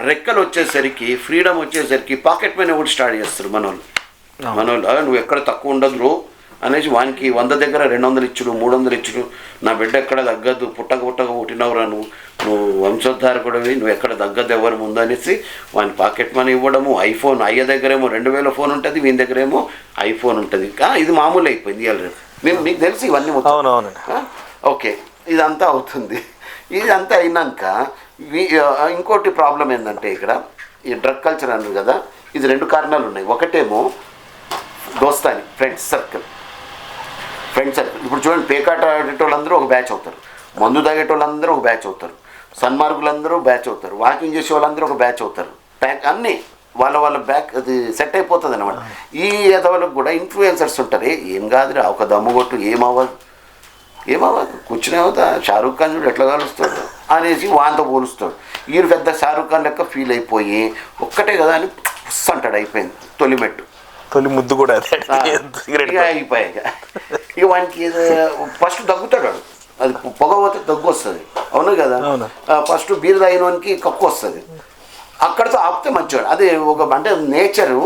రెక్కలు వచ్చేసరికి, ఫ్రీడమ్ వచ్చేసరికి పాకెట్ మనీ ఒకటి స్టార్ట్ చేస్తారు మనోళ్ళు. నువ్వు ఎక్కడ తక్కువ ఉండదు రో అనేసి వానికి 100 దగ్గర 200 ఇచ్చుడు, 300 ఇచ్చుడు. నా బిడ్డ ఎక్కడ తగ్గద్దు, పుట్టక పుట్టినవురా, నువ్వు వంశోద్ధారకుడివి, నువ్వు ఎక్కడ తగ్గద్దు ఎవరు ముందు అనేసి వాని పాకెట్ మనీ ఇవ్వడము. ఐఫోన్ అయ్య దగ్గరేమో 2000 ఫోన్ ఉంటుంది, వీని దగ్గరేమో ఐఫోన్ ఉంటుంది. ఇది మామూలు అయిపోయింది ఇవాళ రేపు. మీకు తెలిసి ఇవన్నీ ఓకే, ఇదంతా అవుతుంది. ఇదంతా అయినాక ఇంకోటి ప్రాబ్లం ఏంటంటే, ఇక్కడ ఈ డ్రగ్ కల్చర్ అన్నారు కదా, ఇది 2 కారణాలు ఉన్నాయి. ఒకటేమో దోస్తాని ఫ్రెండ్స్ సర్కిల్. ఇప్పుడు చూడండి, పేకాట ఆడేటోళ్ళందరూ ఒక బ్యాచ్ అవుతారు, మందు తాగేటోళ్ళందరూ ఒక బ్యాచ్ అవుతారు, సన్మార్గులందరూ బ్యాచ్ అవుతారు, వాకింగ్ చేసే వాళ్ళందరూ ఒక బ్యాచ్ అవుతారు. అన్నీ వాళ్ళ బ్యాక్ అది సెట్ అయిపోతుంది అనమాట. ఈ ఎదవలకు కూడా ఇన్ఫ్లుయెన్సర్స్ ఉంటారు. ఏం కాదురా, ఒక దమ్ము కొట్టు, ఏమవ్వదు కూర్చునే అవుతా, షారూఖ్ ఖాన్ చూడు ఎట్లా కలుస్తాడు అనేసి వాంతో పోలుస్తాడు. వీరు పెద్ద షారూఖ్ ఖాన్ లెక్క ఫీల్ అయిపోయి ఒక్కటే కదా అని పుస్ అంటాడు. అయిపోయింది తొలి ముద్దు కూడా అయిపోయాయి. ఇక వానికి ఫస్ట్ దగ్గుతాడు, అది పొగ పోతే దగ్గు వస్తుంది, అవును కదా. ఫస్ట్ బీర్ తాగినోనికి కక్కు వస్తుంది, అక్కడితో ఆపితే మంచివాడు. అది ఒక అంటే నేచరు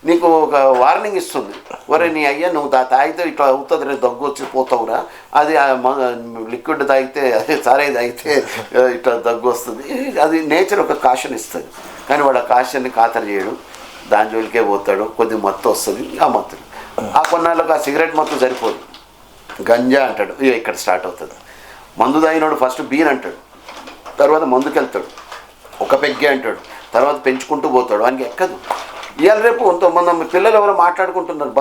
నీకు ఒక వార్నింగ్ ఇస్తుంది, ఒరే నీ అయ్యా నువ్వు తాగితే ఇట్లా అవుతుంది రే, దగ్గు వచ్చి పోతావురా. అది లిక్విడ్ తాగితే అదే సారే తాగితే ఇట్లా దగ్గు వస్తుంది. అది నేచర్ ఒక కాషన్ ఇస్తుంది. కానీ వాడు ఆ కాషన్ని ఖాతరు చేయడు, దాని జోలికే పోతాడు, కొద్ది మత్తు వస్తుంది. ఆ మత్తు ఆ కొన్నాళ్ళకు ఆ సిగరెట్ మత్తు సరిపోదు, గంజా అంటాడు, ఇక్కడ స్టార్ట్ అవుతుంది. మందు తాగినోడు ఫస్ట్ బీర్ అంటాడు, తర్వాత మందుకి వెళ్తాడు, ఒక పెగ్గే అంటాడు, తర్వాత పెంచుకుంటూ పోతాడు, వానికి ఎక్కదు. ఇవాళ రేపు కొంతమంది పిల్లలు ఎవరో మాట్లాడుకుంటున్నారు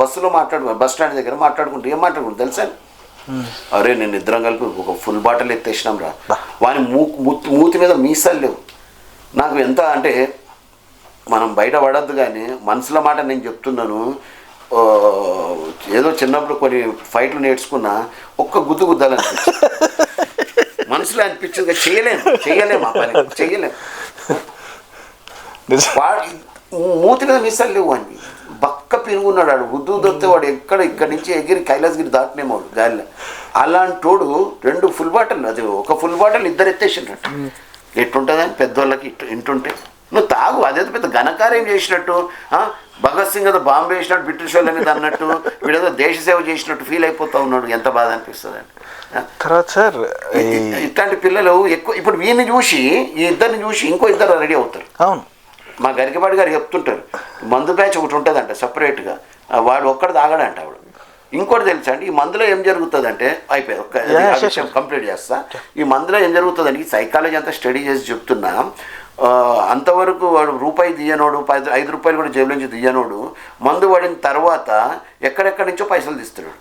బస్సులో మాట్లాడుకున్నారు, బస్ స్టాండ్ దగ్గర మాట్లాడుకుంటారు. ఏం మాట్లాడుకుంటారు తెలుసా? అరే నేను ఇద్దరం కలిపి ఒక ఫుల్ బాటిల్ ఎత్తేసినాం రా, వాని మూతి మీద మీసాలు లేవు. నాకు ఎంత అంటే మనం బయట పడద్దు కానీ మనసులో మాట నేను చెప్తున్నాను. ఏదో చిన్నప్పుడు కొన్ని ఫైట్లు నేర్చుకున్నా, ఒక్క గుద్దు గుద్దాలనిపించింది, మనసులో అనిపించింది. చేయలేము ఆ పని, చేయలేము. మూతి మీద మీసాలు లేవు అని బక్క పిరుగున్నాడు, వాడు గుద్దు దొరికితే వాడు ఇక్కడి నుంచి ఎగిరి కైలాసగిరి దాటినేమోడు గాలిలో. అలాంటోడు 2 ఫుల్ బాటిల్, అది ఒక ఫుల్ బాటిల్ ఇద్దరు ఎత్తేసినట్టు. ఎట్లుంటుందని పెద్దోళ్ళకి ఇంటుంటే నువ్వు తాగు, అదేదో పెద్ద ఘనకార్యం చేసినట్టు, భగత్ సింగ్ ఏదో బాంబు వేసినట్టు బ్రిటిష్ వాళ్ళ మీద అన్నట్టు, వీడేదో దేశ సేవ చేసినట్టు ఫీల్ అయిపోతూ ఉన్నాడు. ఎంత బాధ అనిపిస్తుంది అండి. తర్వాత సార్ ఇట్లాంటి పిల్లలు ఎక్కువ ఇప్పుడు వీడిని చూసి ఈ ఇద్దరిని చూసి ఇంకో ఇద్దరు రెడీ అవుతారు. అవును, మా గరికపాటి గారు చెప్తుంటారు, మందు బ్యాచ్ ఒకటి ఉంటుందంట సపరేట్గా, వాడు ఒక్కడు తాగడంట. ఆవిడ ఇంకోటి తెలుసా అండి, ఈ మందులో ఏం జరుగుతుందంటే అయిపోయి ఒక్క విషయం కంప్లీట్ చేస్తా. ఈ మందులో ఏం జరుగుతుందండి, ఈ సైకాలజీ అంతా స్టడీ చేసి చెప్తున్నా. అంతవరకు వాడు రూపాయి తీయనోడు, 5 రూపాయలు కూడా జేబుల నుంచి తీయనోడు, మందు పడిన తర్వాత ఎక్కడెక్కడి నుంచో పైసలు తీస్తున్నాడు.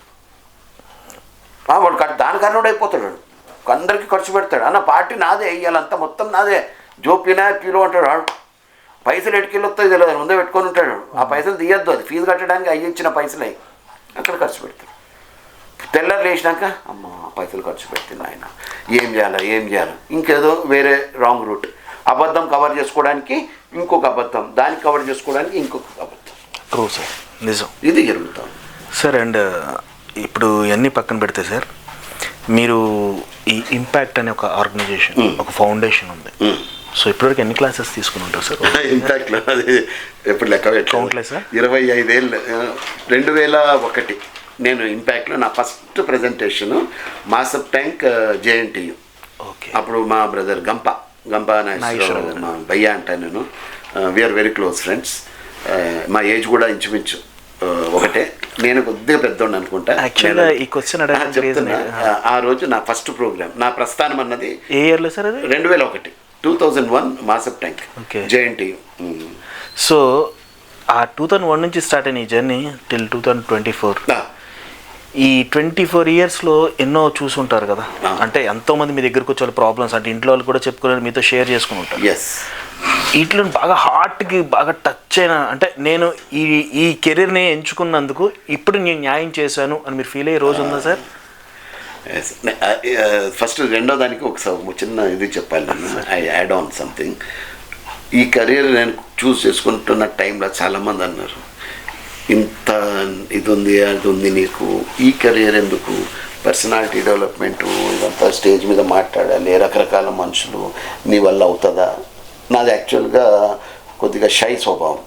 వాడు దాని కారణం అయిపోతాడు, అందరికీ ఖర్చు పెడతాడు. అన్న పార్టీ నాదే, ఇవాళంతా మొత్తం నాదే, జోపినా కిలో అంటాడు. వాడు పైసలు ఎటుకెళ్ళి వస్తాయి తెలియదు, ముందే పెట్టుకొని ఉంటాడు. ఆ పైసలు తీయద్దు, అది ఫీజు కట్టడానికి అయ్యి ఇచ్చిన పైసలే అక్కడ ఖర్చు పెడతాడు. తెల్లరు లేచినాక అమ్మ పైసలు ఖర్చు పెడుతుంది ఆయన, ఏం చేయాలి, ఇంకేదో వేరే రాంగ్ రూట్, అబద్ధం కవర్ చేసుకోవడానికి ఇంకొక అబద్ధం, దాన్ని కవర్ చేసుకోవడానికి ఇంకొక అబద్ధం. ట్రూ సార్, నిజం, ఇది జరుగుతాం సార్. అండ్ ఇప్పుడు ఇవన్నీ పక్కన పెడితే సార్, మీరు ఈ ఇంపాక్ట్ అనే ఒక ఆర్గనైజేషన్, ఒక ఫౌండేషన్ ఉంది. సో ఇప్పటివరకు ఎన్ని క్లాసెస్ తీసుకుని ఉంటారు సార్ ఇంపాక్ట్లో? అది ఎప్పుడు లెక్క కౌంట్లెస్ సార్. 25 ఏళ్ళు, 2001 నేను ఇంపాక్ట్లో నా first presentation మాసప్ tank JNTU. Okay, అప్పుడు మా బ్రదర్ గంప నాగేశ్వరరావు, మా భయ్య అంటాను నేను, వీఆర్ వెరీ క్లోజ్ ఫ్రెండ్స్. మా ఏజ్ కూడా ఇంచుమించు ఒకటే, నేను కొద్దిగా పెద్దోండి అనుకుంటా. చెప్తున్నా, ఆ రోజు నా ఫస్ట్ ప్రోగ్రామ్, నా ప్రస్థానం అన్నది ఏ ఇయర్లో సార్? అది 2001 మాసప్ ట్యాంక్ జేఎన్టీయు. సో ఆ 2001 నుంచి స్టార్ట్ అయిన ఈ జర్నీ టిల్ 2024, ఈ 24 ఇయర్స్లో ఎన్నో చూసుంటారు కదా. అంటే ఎంతోమంది మీ దగ్గరకు వచ్చే ప్రాబ్లమ్స్, అంటే ఇంట్లో వాళ్ళు కూడా చెప్పుకుని మీతో షేర్ చేసుకుని ఉంటారు. వీటిలో బాగా హార్ట్కి బాగా టచ్ అయిన, అంటే నేను ఈ కెరీర్ని ఎంచుకున్నందుకు ఇప్పుడు నేను న్యాయం చేశాను అని మీరు ఫీల్ అయ్యే రోజు ఉందా సార్? ఫస్ట్ రెండో దానికి ఒకసారి చిన్న ఇది చెప్పాలి నేను, ఐ యాడ్ ఆన్ సంథింగ్. ఈ కెరీర్ నేను చూస్ చేసుకుంటున్న టైంలో చాలామంది అన్నారు, ఇంత ఇది ఉంది అది ఉంది నీకు, ఈ కెరీర్ ఎందుకు, పర్సనాలిటీ డెవలప్మెంటు ఇదంతా స్టేజ్ మీద మాట్లాడాలి, రకరకాల మనుషులు, నీ వల్ల అవుతుందా? నాది యాక్చువల్గా కొద్దిగా షై స్వభావం,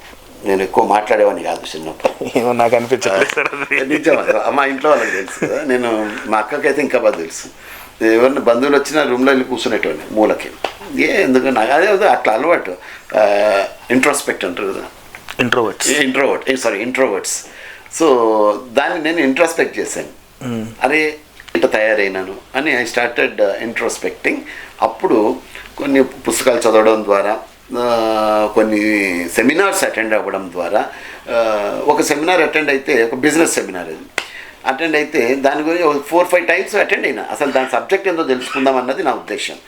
నేను ఎక్కువ మాట్లాడేవాడిని కాదు చిన్నప్పుడు. నాకు అనిపించలేదు నిజం, మా ఇంట్లో వాళ్ళకి తెలుసు కదా. నేను మా అక్కకైతే ఇంకా బాగా తెలుసు, ఎవరిని బంధువులు వచ్చినా రూమ్లో వెళ్ళి కూర్చునేటోని మూలకి. ఎందుకంటే నాకు అదే అట్లా అలవాటు, ఇంట్రోస్పెక్ట్ అంటారు కదా, ఇంట్రోవర్ట్స్. సో దాన్ని నేను ఇంట్రోస్పెక్ట్ చేశాను, అరే ఇట్లా తయారైనాను అని ఐ స్టార్టెడ్ ఇంట్రోస్పెక్టింగ్. అప్పుడు కొన్ని పుస్తకాలు చదవడం ద్వారా, కొన్ని సెమినార్స్ అటెండ్ అవ్వడం ద్వారా, ఒక సెమినార్ అటెండ్ అయితే, ఒక బిజినెస్ సెమినార్ అది అటెండ్ అయితే, దాని గురించి 4-5 టైమ్స్ అటెండ్ అయినా, అసలు దాని సబ్జెక్ట్ ఏందో తెలుసుకుందాం అన్నది నా ఉద్దేశం.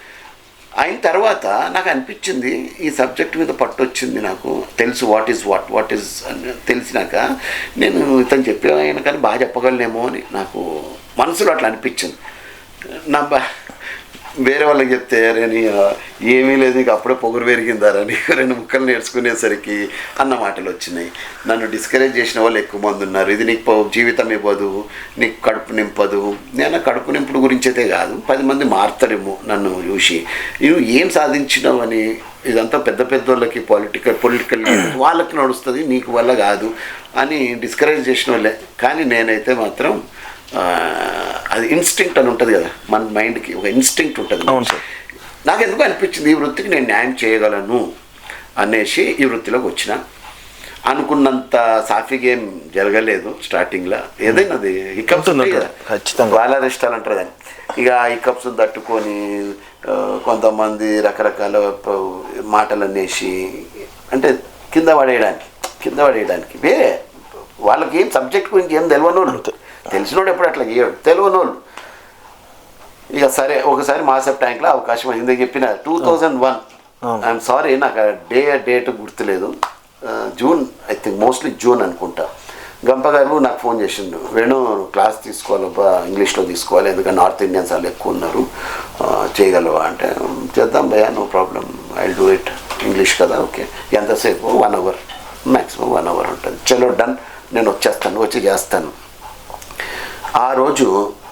అయిన తర్వాత నాకు అనిపించింది, ఈ సబ్జెక్ట్ మీద పట్టు వచ్చింది, నాకు తెలుసు వాట్ ఈజ్ అని తెలిసినాక నేను ఇతను చెప్పేవాయన కానీ బాగా చెప్పగలనేమో అని నాకు మనసులో అట్లా అనిపించింది. వేరే వాళ్ళకి చెప్తే రేని ఏమీ లేదు నీకు అప్పుడే పొగురు పెరిగిందారా నీకు 2 ముక్కలు నేర్చుకునేసరికి అన్న మాటలు వచ్చినాయి. నన్ను డిస్కరేజ్ చేసిన వాళ్ళు ఎక్కువ మంది ఉన్నారు. ఇది నీకు జీవితం ఇవ్వదు, నీకు కడుపు నింపదు. నేను కడుపు నింపుడు గురించి అయితే కాదు, 10 మంది మారుతారేమో నన్ను చూసి నువ్వు ఏం సాధించినావని. ఇదంతా పెద్ద పెద్ద వాళ్ళకి పొలిటికల్ వాళ్ళకి నడుస్తుంది, నీకు వల్ల కాదు అని డిస్కరేజ్ చేసిన వాళ్ళే. కానీ నేనైతే మాత్రం అది ఇన్స్టింక్ట్ అని ఉంటుంది కదా, మన మైండ్కి ఒక ఇన్స్టింక్ట్ ఉంటుంది. నాకు ఎందుకు అనిపించింది ఈ వృత్తికి నేను న్యాయం చేయగలను అనేసి ఈ వృత్తిలోకి వచ్చిన. అనుకున్నంత సాఫీగా ఏం జరగలేదు స్టార్టింగ్లో. ఏదైనా అది హికప్స్ ఉంటాయి కదా, వాళ్ళ రెస్టాలు అంటారు దాన్ని. ఇక హికప్స్ తట్టుకొని కొంతమంది రకరకాల మాటలు అనేసి అంటే కింద పడేయడానికి వేరే వాళ్ళకి ఏం సబ్జెక్ట్ గురించి ఏం తెలియనోళ్ళు, తెలిసినోడు ఎప్పుడు అట్లా చేయడు, తెలియనోళ్ళు. ఇక సరే ఒకసారి మాసెప్ ట్యాంక్లో అవకాశం అయిందని చెప్పిన 2001. ఐఎమ్ సారీ నాకు డేట్ గుర్తులేదు, June I think, mostly June అనుకుంటా. గంప గారు నాకు ఫోన్ చేసిండు, వేణు క్లాస్ తీసుకోవాలబ్బా, ఇంగ్లీష్లో తీసుకోవాలి ఎందుకంటే నార్త్ ఇండియన్స్ వాళ్ళు ఎక్కువ ఉన్నారు, చేయగలవా అంటే చేద్దాం భయ్యా, no problem, I will do it. English కదా, ఓకే. ఎంతసేపు 1 hour, మ్యాక్సిమం 1 hour ఉంటుంది. చలో డన్, నేను వచ్చి చేస్తాను. ఆ రోజు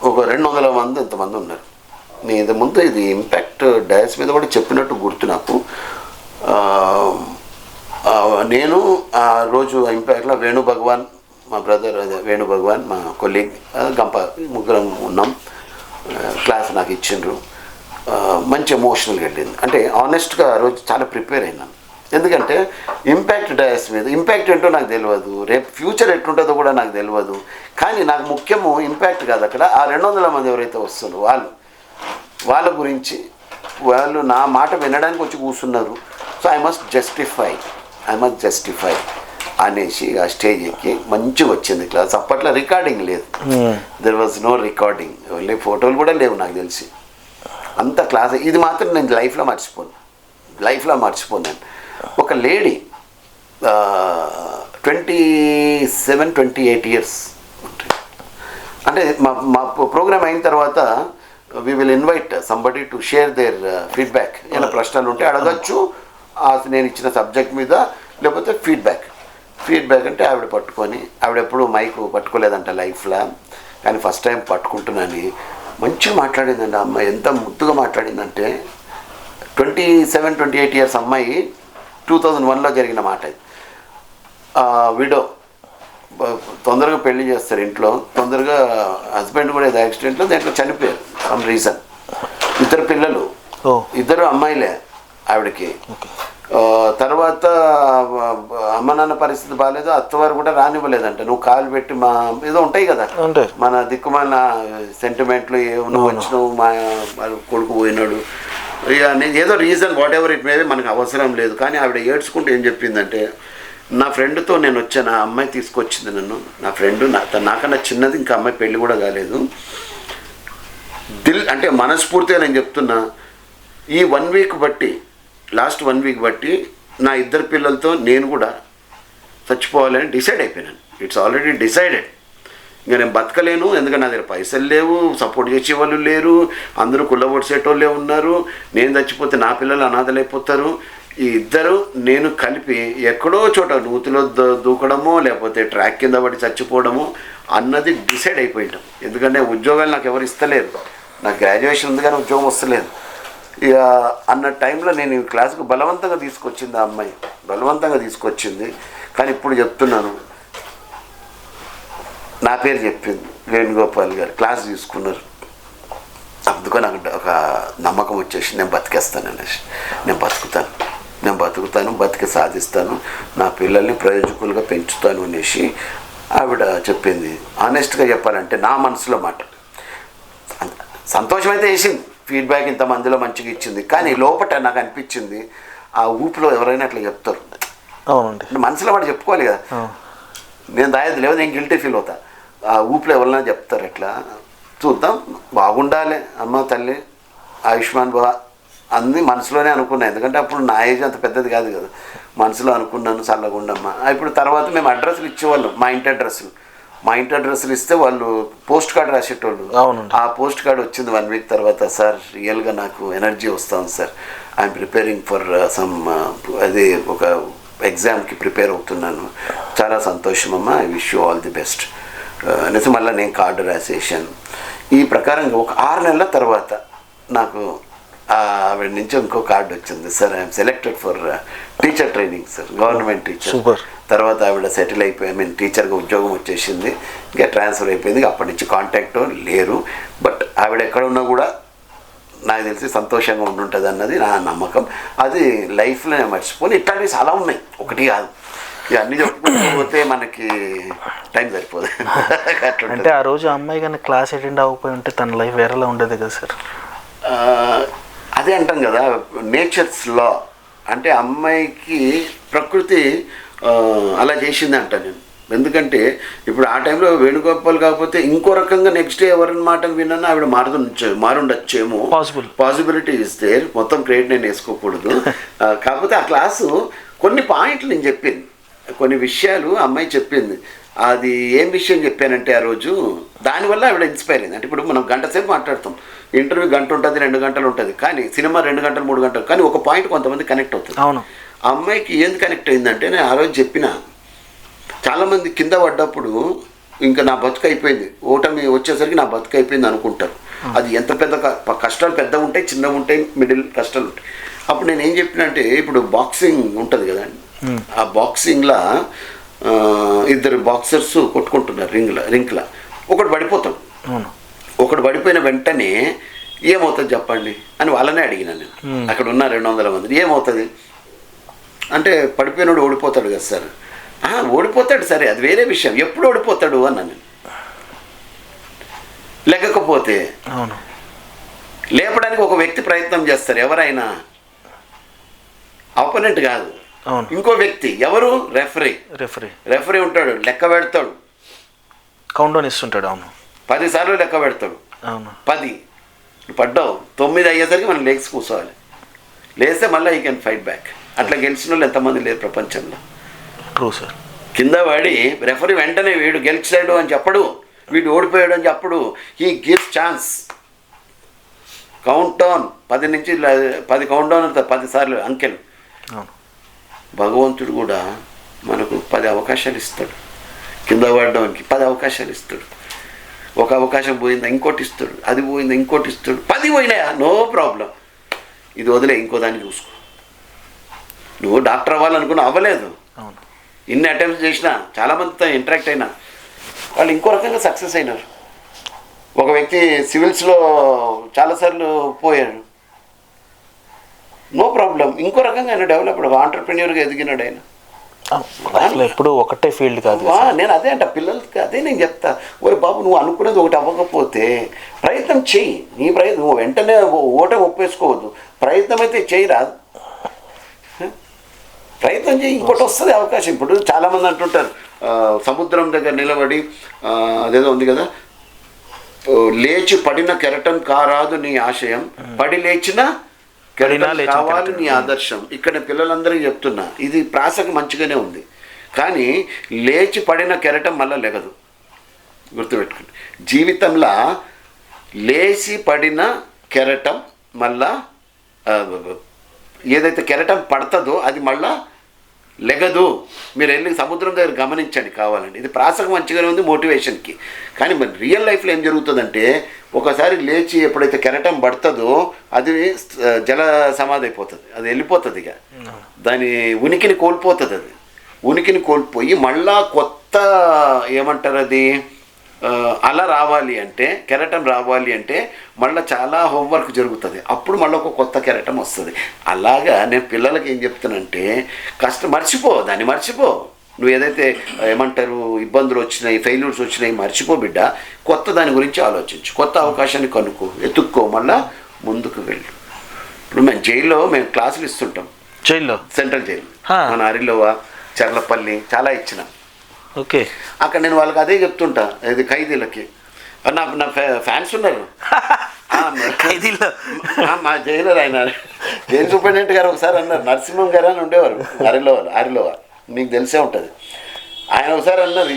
ఒక 200 మంది ఎంతమంది ఉన్నారు. నేను ముందు ఇది ఇంపాక్ట్ డయాస్ మీద కూడా చెప్పినట్టు గుర్తు నాకు. నేను ఆ రోజు ఇంపాక్ట్లో వేణు భగవాన్, మా బ్రదర్ అదే వేణు భగవాన్, మా కొలీగ్ గంప, ముగ్గురం ఉన్నాం. క్లాస్ నాకు ఇచ్చిండ్రు. మంచి ఎమోషనల్గా వెళ్ళింది. అంటే ఆనెస్ట్గా ఆ రోజు చాలా ప్రిపేర్ అయినాను. ఎందుకంటే ఇంపాక్ట్ డయాస్ మీద ఇంపాక్ట్ ఏంటో నాకు తెలియదు, రేపు ఫ్యూచర్ ఎట్లుంటుందో కూడా నాకు తెలియదు. కానీ నాకు ముఖ్యము ఇంపాక్ట్ కాదు, అక్కడ ఆ 200 మంది ఎవరైతే వస్తున్నారో వాళ్ళ గురించి వాళ్ళు నా మాట వినడానికి వచ్చి కూర్చున్నారు. సో ఐ మస్ట్ జస్టిఫై అనేసి ఆ స్టేజ్ ఎక్కి మంచిగా వచ్చింది క్లాస్. అప్పట్లో రికార్డింగ్ లేదు, దెర్ వాజ్ నో రికార్డింగ్, ఫోటోలు కూడా లేవు నాకు తెలిసి. అంత క్లాస్ ఇది మాత్రం నేను లైఫ్లో మర్చిపోయాను. ఒక లేడీ 27-28 years అంటే మా ప్రోగ్రామ్ అయిన తర్వాత we will invite somebody to share their feedback. ఏమైనా ప్రశ్నలు ఉంటే అడగచ్చు నేను ఇచ్చిన సబ్జెక్ట్ మీద, లేకపోతే ఫీడ్బ్యాక్ అంటే ఆవిడ ఎప్పుడు మైక్ పట్టుకోలేదంట లైఫ్లో, కానీ ఫస్ట్ టైం పట్టుకుంటున్నాను. మంచిగా మాట్లాడిందండి ఆ అమ్మాయి, ఎంత ముద్దుగా మాట్లాడిందంటే. 27-28 years అమ్మాయి, 2001లో జరిగిన మాట ఇది. విడో, తొందరగా పెళ్లి చేస్తారు ఇంట్లో, తొందరగా హస్బెండ్ కూడా ఏదో యాక్సిడెంట్లో దాంట్లో చనిపోయారు సమ్ రీజన్. 2 పిల్లలు, 2 అమ్మాయిలే ఆవిడకి. తర్వాత అమ్మ నాన్న పరిస్థితి బాగాలేదు, అత్తవారు కూడా రానివ్వలేదంట. నువ్వు కాలు పెట్టి మా ఏదో ఉంటాయి కదా మన దిక్కుమాల సెంటిమెంట్లు, నువ్వు వచ్చినావు, మా కొడుకు పోయినాడు, ఇక ఏదో reason what ever it maybe, మనకు అవసరం లేదు. కానీ ఆవిడ ఏడ్చుకుంటూ ఏం చెప్పిందంటే, నా ఫ్రెండ్తో నేను వచ్చాను, ఆ అమ్మాయి తీసుకొచ్చింది నన్ను, నా ఫ్రెండ్ నాకన్నా చిన్నది, ఇంకా అమ్మాయి పెళ్ళి కూడా కాలేదు. అంటే మనస్ఫూర్తిగా నేను చెప్తున్నా, ఈ 1 week బట్టి, లాస్ట్ 1 week బట్టి నా 2 పిల్లలతో నేను కూడా చచ్చిపోవాలని డిసైడ్ అయిపోయినాను. It's already decided. ఇంకా నేను బతకలేను, ఎందుకంటే నా దగ్గర పైసలు లేవు, సపోర్ట్ చేసేవాళ్ళు లేరు, అందరూ కుళ్ళబొడిసేటోళ్ళే ఉన్నారు. నేను చచ్చిపోతే నా పిల్లలు అనాథలైపోతారు. ఈ 2 నేను కలిపి ఎక్కడో చోట నూతిలో దూకడమో లేకపోతే ట్రాక్ కింద పడి చచ్చిపోవడమో అన్నది డిసైడ్ అయిపోయింటాం. ఎందుకంటే ఉద్యోగాలు నాకు ఎవరు ఇస్తలేరు, నాకు గ్రాడ్యుయేషన్ ఉంది కానీ ఉద్యోగం వస్తలేదు. ఇక అన్న టైంలో నేను ఈ క్లాసుకు బలవంతంగా తీసుకొచ్చింది ఆ అమ్మాయి, బలవంతంగా తీసుకొచ్చింది. కానీ ఇప్పుడు చెప్తున్నాను, నా పేరు చెప్పింది వేణుగోపాల్ గారు, క్లాస్ తీసుకున్నారు. అందుకో నాకు ఒక నమ్మకం వచ్చేసి నేను బతికేస్తాను అనేసి, నేను బతుకుతాను, బతికి సాధిస్తాను, నా పిల్లల్ని ప్రయోజకులుగా పెంచుతాను అనేసి ఆవిడ చెప్పింది. ఆనెస్ట్గా చెప్పాలంటే నా మనసులో మాట. సంతోషం అయితే వేసింది, ఫీడ్బ్యాక్ ఇంతమందిలో మంచిగా ఇచ్చింది. కానీ లోపల నాకు అనిపించింది, ఆ ఊపిలో ఎవరైనా అట్లా చెప్తారు, మనసులో మాట చెప్పుకోవాలి కదా, నేను దాయదు లేదు, నేను గిల్టీ ఫీల్ అవుతా. ఆ ఊపిలో ఎవరైనా చెప్తారు ఎట్లా, చూద్దాం, బాగుండాలి అమ్మ తల్లి, ఆయుష్మాన్ భవ అన్నీ మనసులోనే అనుకున్నాను. ఎందుకంటే అప్పుడు నా ఏజ్ అంత పెద్దది కాదు కదా, మనసులో అనుకున్నాను చల్లగుండమ్మ. ఇప్పుడు తర్వాత మేము అడ్రస్లు ఇచ్చేవాళ్ళం, మా ఇంటి అడ్రస్లు. మా ఇంటి అడ్రస్లు ఇస్తే వాళ్ళు పోస్ట్ కార్డ్ రాసేటోళ్ళు. అవునండి. ఆ పోస్ట్ కార్డ్ వచ్చింది 1 వీక్ తర్వాత, సార్ రియల్గా నాకు ఎనర్జీ వస్తుంది sir, I'm preparing for some అది ఒక ఎగ్జామ్కి ప్రిపేర్ అవుతున్నాను, చాలా సంతోషం అమ్మా, I wish you all the best అనేసి మళ్ళీ నేను కార్డు రాసేసాను. ఈ ప్రకారంగా ఒక 6 నెలల తర్వాత నాకు ఆవిడ నుంచి ఇంకో కార్డు వచ్చింది, sir I'm selected for teacher training sir, government teacher. Super. తర్వాత ఆవిడ సెటిల్ అయిపోయి, టీచర్గా ఉద్యోగం వచ్చేసింది, ఇంకా ట్రాన్స్ఫర్ అయిపోయింది. అప్పటి నుంచి కాంటాక్ట్ లేరు. బట్ ఆవిడ ఎక్కడ ఉన్నా కూడా నాకు తెలిసి సంతోషంగా ఉండుంటుంది అన్నది నా నమ్మకం. అది లైఫ్లో నేను మర్చిపోను. ఇట్లాంటివి చాలా ఉన్నాయి, ఒకటి కాదు. ఇవన్నీ చెప్పుకుంటే మనకి టైం సరిపోదు. అంటే ఆ రోజు అమ్మాయి కానీ క్లాస్ అటెండ్ అవ్వకపోయి ఉంటే తన లైఫ్ వేరేలా ఉండేది కదా సార్. అదే అంటాం కదా, నేచర్స్ లా. అంటే అమ్మాయికి ప్రకృతి అలా చేసింది అంట నేను. ఎందుకంటే ఇప్పుడు ఆ టైంలో వేణుగోపాల్ కాకపోతే ఇంకో రకంగా నెక్స్ట్ డే ఎవరిని మాటలు విన్నా ఆవిడ మారుండొచ్చేమో, పాసిబిలిటీ ఇస్ దేర్. మొత్తం క్రెడిట్ నేను వేసుకోకూడదు. కాకపోతే ఆ క్లాసు కొన్ని పాయింట్లు నేను చెప్పింది, కొన్ని విషయాలు అమ్మాయి చెప్పింది. అది ఏం విషయం చెప్పానంటే ఆ రోజు దానివల్ల ఆవిడ ఇన్స్పైర్ అయింది. అంటే ఇప్పుడు మనం గంట సేపు మాట్లాడతాం, ఇంటర్వ్యూ గంట ఉంటుంది, 2 గంటలు ఉంటుంది, కానీ సినిమా 2 గంటలు 3 గంటలు, కానీ ఒక పాయింట్ కొంతమంది కనెక్ట్ అవుతుంది. అవును. ఆ అమ్మాయికి ఏంది కనెక్ట్ అయిందంటే, నేను ఆ రోజు చెప్పిన, చాలామంది కింద పడ్డప్పుడు ఇంకా నా బతుకు అయిపోయింది, ఓటమి వచ్చేసరికి నా బతుకు అయిపోయింది అనుకుంటారు. అది ఎంత పెద్ద కష్టాలు పెద్ద ఉంటాయి, చిన్నవి ఉంటాయి, మిడిల్ కష్టాలు ఉంటాయి. అప్పుడు నేను ఏం చెప్పిన అంటే, ఇప్పుడు బాక్సింగ్ ఉంటుంది కదా, ఆ బాక్సింగ్లో 2 బాక్సర్స్ కొట్టుకుంటున్నారు రింగ్లా. ఒకడు పడిపోతాడు. ఒకడు పడిపోయిన వెంటనే ఏమవుతుంది చెప్పండి అని వాళ్ళనే అడిగినా నేను. అక్కడ ఉన్న 200 మంది ఏమవుతుంది అంటే, పడిపోయినోడు ఓడిపోతాడు కదా సార్. ఓడిపోతాడు సరే, అది వేరే విషయం, ఎప్పుడు ఓడిపోతాడు అన్నా నేను. లేకపోతే లేపడానికి ఒక వ్యక్తి ప్రయత్నం చేస్తారు, ఎవరైనా ఆపోనెంట్ కాదు, ఇంకో వ్యక్తి. ఎవరు? రెఫరీ ఉంటాడు, లెక్క పెడతాడు, కౌంట్ డౌన్ ఇస్తుంటాడు. అవును. 10 సార్లు లెక్క పెడతాడు. 10 పడ్డావు, 9 అయ్యేసరికి మనం లేచి కూర్చోవాలి. లేస్తే మళ్ళీ యూ కెన్ ఫైట్ బ్యాక్. అట్లా గెలిచిన వాళ్ళు ఎంతమంది లేరు ప్రపంచంలో. True sir. కింద పడి రెఫరీ వెంటనే వీడు గెలిచాడు అని చెప్పడు, వీడు ఓడిపోయాడు అని చెప్పడు. He gives chance. Count down 10 నుంచి 10 కౌంట్ డౌన్ అవుతుంది, 10 సార్లు అంకెలు. భగవంతుడు కూడా మనకు 10 అవకాశాలు ఇస్తాడు. కింద పడడానికి 10 అవకాశాలు ఇస్తాడు. ఒక అవకాశం పోయిందా ఇంకోటి ఇస్తాడు, అది పోయిందా ఇంకోటి ఇస్తాడు, 10 పోయినాయా నో ప్రాబ్లం, ఇది వదిలే, ఇంకో దాన్ని చూసుకో. నువ్వు డాక్టర్ అవ్వాలనుకున్నా అవ్వలేదు, ఇన్ని అటెంప్ట్స్ చేసినా, చాలామందితో ఇంటరాక్ట్ అయినా, వాళ్ళు ఇంకో రకంగా సక్సెస్ అయినారు. ఒక వ్యక్తి సివిల్స్లో చాలాసార్లు పోయాడు, నో ప్రాబ్లం, ఇంకో రకంగా ఆయన డెవలప్డ్, ఆంటర్ప్రెన్యూర్గా ఎదిగినాడు ఆయన. ఎప్పుడు ఒకటే ఫీల్డ్ కాదు. నేను అదే అంట పిల్లలకి, అదే నేను చెప్తా, ఓరే బాబు నువ్వు అనుకునేది ఒకటి అవ్వకపోతే ప్రయత్నం చెయ్యి. నీ ప్రయత్నం నువ్వు వెంటనే ఓట ఒప్పేసుకోవద్దు, ప్రయత్నం అయితే చెయ్యి, రాదు ప్రయత్నం చేయి, ఇంకోటి వస్తుంది అవకాశం. ఇప్పుడు చాలామంది అంటుంటారు సముద్రం దగ్గర నిలబడి, అదేదో ఉంది కదా, లేచి పడిన కెరటం కారాదు నీ ఆశయం, పడి లేచిన కెరటం కావాలి నీ ఆదర్శం. ఇక్కడ పిల్లలందరికీ చెప్తున్నా, ఇది ప్రాసకు మంచిగానే ఉంది, కానీ లేచి పడిన కెరటం మళ్ళీ లెగదు. గుర్తుపెట్టుకోండి, జీవితంలో లేచి పడిన కెరటం మళ్ళా, ఏదైతే కెరటం పడుతుందో అది మళ్ళా లెగదు. మీరు వెళ్ళి సముద్రం దగ్గర గమనించండి కావాలండి. ఇది ప్రాసకు మంచిగానే ఉంది మోటివేషన్కి, కానీ మరి రియల్ లైఫ్లో ఏం జరుగుతుందంటే, ఒకసారి లేచి ఎప్పుడైతే కెరటం పడుతుందో అది జల సమాధి అయిపోతుంది, అది వెళ్ళిపోతుంది, ఇక దాని ఉనికిని కోల్పోతుంది. అది ఉనికిని కోల్పోయి మళ్ళా కొత్త ఏమంటారు అది అలా రావాలి అంటే, కెరటం రావాలి అంటే మళ్ళీ చాలా హోంవర్క్ జరుగుతుంది, అప్పుడు మళ్ళీ ఒక కొత్త కెరటం వస్తుంది. అలాగా నేను పిల్లలకి ఏం చెప్తానంటే, మర్చిపో, దాన్ని మర్చిపో. నువ్వు ఏదైతే ఏమంటారు ఇబ్బందులు వచ్చినాయి, ఫెయిల్యూర్స్ వచ్చినాయి, మర్చిపో బిడ్డ, కొత్త దాని గురించి ఆలోచించు, కొత్త అవకాశాన్ని కనుక్కో, ఎత్తుక్కో, మళ్ళా ముందుకు వెళ్ళు. ఇప్పుడు మేము క్లాసులు ఇస్తుంటాం జైల్లో, సెంట్రల్ జైలు, మన అరిలోవా, చర్లపల్లి చాలా ఇచ్చినాం. ఓకే, అక్కడ నేను వాళ్ళకి అదే చెప్తుంటా, ఇది ఖైదీలకి. నా ఫ్యాన్స్ ఉన్నారు ఖైదీలో. మా జైలర్ ఆయన జైలు సూపరింటెండెంట్ గారు ఒకసారి అన్నారు, నరసింహం గారు అని ఉండేవారు ఆరిలోవా, నీకు తెలిసే ఉంటుంది. ఆయన ఒకసారి అన్నారు,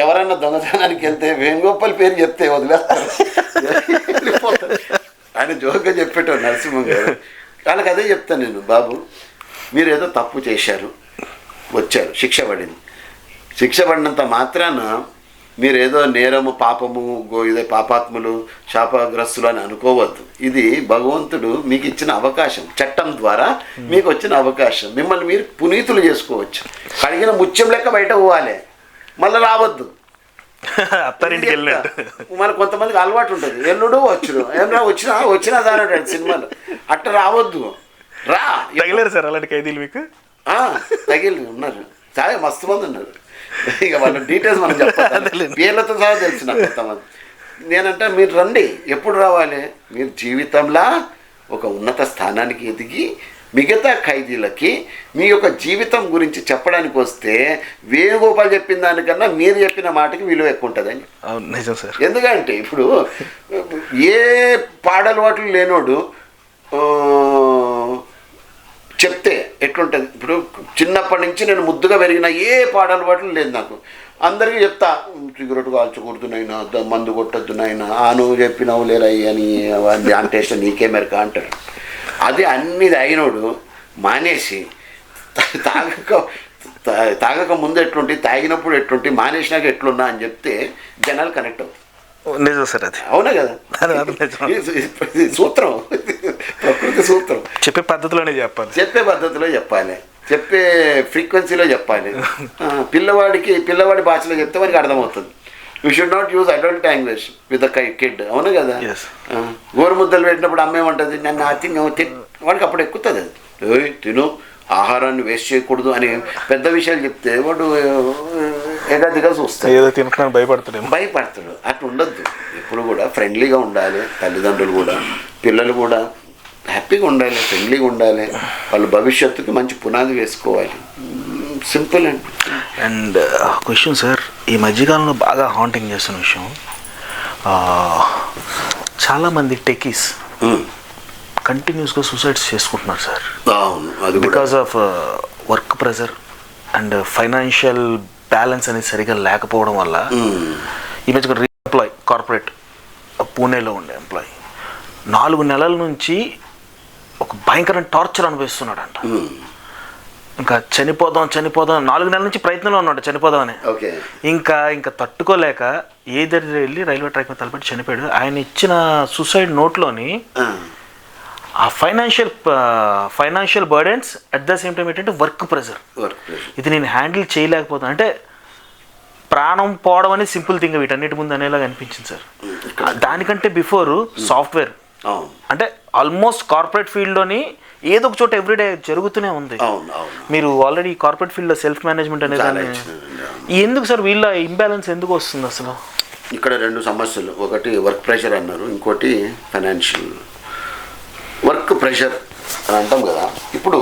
ఎవరన్నా దొంగతనానికి వెళ్తే వేణుగోపాల్ పేరు చెప్తే వదిలేస్తారు, వెళ్ళిపోతారు. ఆయన జోక్గా చెప్పేటో నరసింహం గారు. వాళ్ళకి అదే చెప్తాను నేను, బాబు మీరు ఏదో తప్పు చేశారు, వచ్చారు, శిక్ష పడింది. శిక్ష పడినంత మాత్రాన మీరు ఏదో నేరము, పాపము, ఇదే పాపాత్ములు, శాపగ్రస్తులు అని అనుకోవద్దు. ఇది భగవంతుడు మీకు ఇచ్చిన అవకాశం, చట్టం ద్వారా మీకు వచ్చిన అవకాశం. మిమ్మల్ని మీరు పునీతులు చేసుకోవచ్చు. కడిగిన ముత్యం లెక్క బయట పోవాలి, మళ్ళీ రావద్దు. అత్తారింటికి వెళ్ళినట్టు. మన కొంతమందికి అలవాటు ఉంటుంది, ఎల్లుడు వచ్చుడు, ఏమన్నా వచ్చినా దాని సినిమాలు అట్ట రావద్దు. రా. తగిలేరు సార్ అలాంటి ఖైదీలు మీకు? తగిలి ఉన్నారు, చాలా మస్తు మంది ఉన్నారు. ఇక వాళ్ళ డీటెయిల్స్ మనం చెప్పాలి, పేర్లతో సహా తెలిసిన కొంతమంది. నేనంటే మీరు రండి. ఎప్పుడు రావాలి? మీరు జీవితంలో ఒక ఉన్నత స్థానానికి ఎదిగి మిగతా ఖైదీలకి మీ యొక్క జీవితం గురించి చెప్పడానికి వస్తే వేణుగోపాల్ చెప్పిన దానికన్నా మీరు చెప్పిన మాటకి విలువ ఎక్కువ ఉంటుందని. నిజం సార్. ఎందుకంటే ఇప్పుడు ఏ పాడలవాట్లు లేనోడు చెప్తే ఎట్లుంటుంది. ఇప్పుడు చిన్నప్పటి నుంచి నేను ముద్దుగా పెరిగిన ఏ పాడలవాట్లు లేదు నాకు. అందరికీ చెప్తా, సిగరెట్ కాల్చకూడదు నైనా, మందు కొట్టద్దు నైనా, నువ్వు చెప్పినావు లేరయ్యి అని, టేస్ట్ నీకే మెరక అంటారు. అది అన్ని అయినోడు మానేసి తాగక ముందు ఎట్లుంటే, తాగినప్పుడు ఎట్లుంటే, మానేసినాక ఎట్లున్నా అని చెప్తే జనాలు కనెక్ట్ అవుతారు. నిజం సార్. అది అవునా కదా? సూత్రం, ప్రకృతి సూత్రం. చెప్పే పద్ధతిలోనే చెప్పాలి, పద్ధతిలో చెప్పాలి, చెప్పే ఫ్రీక్వెన్సీలో చెప్పాలి. పిల్లవాడి భాషలో చెప్తే వారికి అర్థమవుతుంది. You should not use adult language with kid. అవును కదా? గోరుముద్దలు పెట్టినప్పుడు అమ్మేమంటుంది, నన్ను తిను, వాడికి అప్పుడు ఎక్కుతుంది. అది తిను, ఆహారాన్ని వేస్ట్ చేయకూడదు అని పెద్ద విషయాలు చెప్తే వాడు ఎగదిగా చూస్తాడు, ఏదో తింటున్నాను భయపడతాడు. అట్లా ఉండద్దు. ఎప్పుడు కూడా ఫ్రెండ్లీగా ఉండాలి. తల్లిదండ్రులు కూడా, పిల్లలు కూడా హ్యాపీగా ఉండాలి, ఫ్రెండ్లీగా ఉండాలి. వాళ్ళ భవిష్యత్తుకి మంచి పునాది వేసుకోవాలి. సింపుల్ అండి. అండ్ క్వశ్చన్ సార్, ఈ మధ్యకాలంలో బాగా హాంటింగ్ చేస్తున్న విషయం, చాలామంది టెకీస్ కంటిన్యూస్గా సూసైడ్స్ చేసుకుంటున్నారు sir. Because of work pressure and financial balance అనేది సరిగా లేకపోవడం వల్ల. ఈ మధ్య ఎంప్లాయ్ కార్పొరేట్ పూణేలో ఉండే ఎంప్లాయ్ 4 నెలల నుంచి ఒక భయంకరమైన టార్చర్ అనుభవిస్తున్నాడంట. ఇంకా చనిపోదాం 4 నెలల నుంచి ప్రయత్నంలో ఉన్నాడు చనిపోదామని. ఇంకా తట్టుకోలేక ఏదైతే వెళ్ళి రైల్వే ట్రాక్ మీద తలపెట్టి చనిపోయాడు. ఆయన ఇచ్చిన సూసైడ్ నోట్లోని ఆ financial burdens at the same time ఏంటంటే వర్క్ ప్రెజర్, ఇది నేను హ్యాండిల్ చేయలేకపోతాను అంటే, ప్రాణం పోవడం అనేది సింపుల్ థింగ్ వీటన్నిటి ముందు అనేలాగా అనిపించింది సార్. దానికంటే బిఫోర్ సాఫ్ట్వేర్ అంటే ఆల్మోస్ట్ కార్పొరేట్ ఫీల్డ్లోని ఏదో ఒక చోట ఎవ్రీడే జరుగుతూనే ఉంది. మీరు ఆల్రెడీ కార్పొరేట్ ఫీల్డ్లో సెల్ఫ్ మేనేజ్మెంట్ అనేది ఎందుకు సార్ వీళ్ళ ఇంబ్యాలెన్స్ ఎందుకు వస్తుంది అసలు? ఇక్కడ 2 సమస్యలు, ఒకటి వర్క్ ప్రెషర్ అన్నారు, ఇంకోటి ఫైనాన్షియల్. వర్క్ ప్రెషర్ అని అంటాం కదా. ఇప్పుడు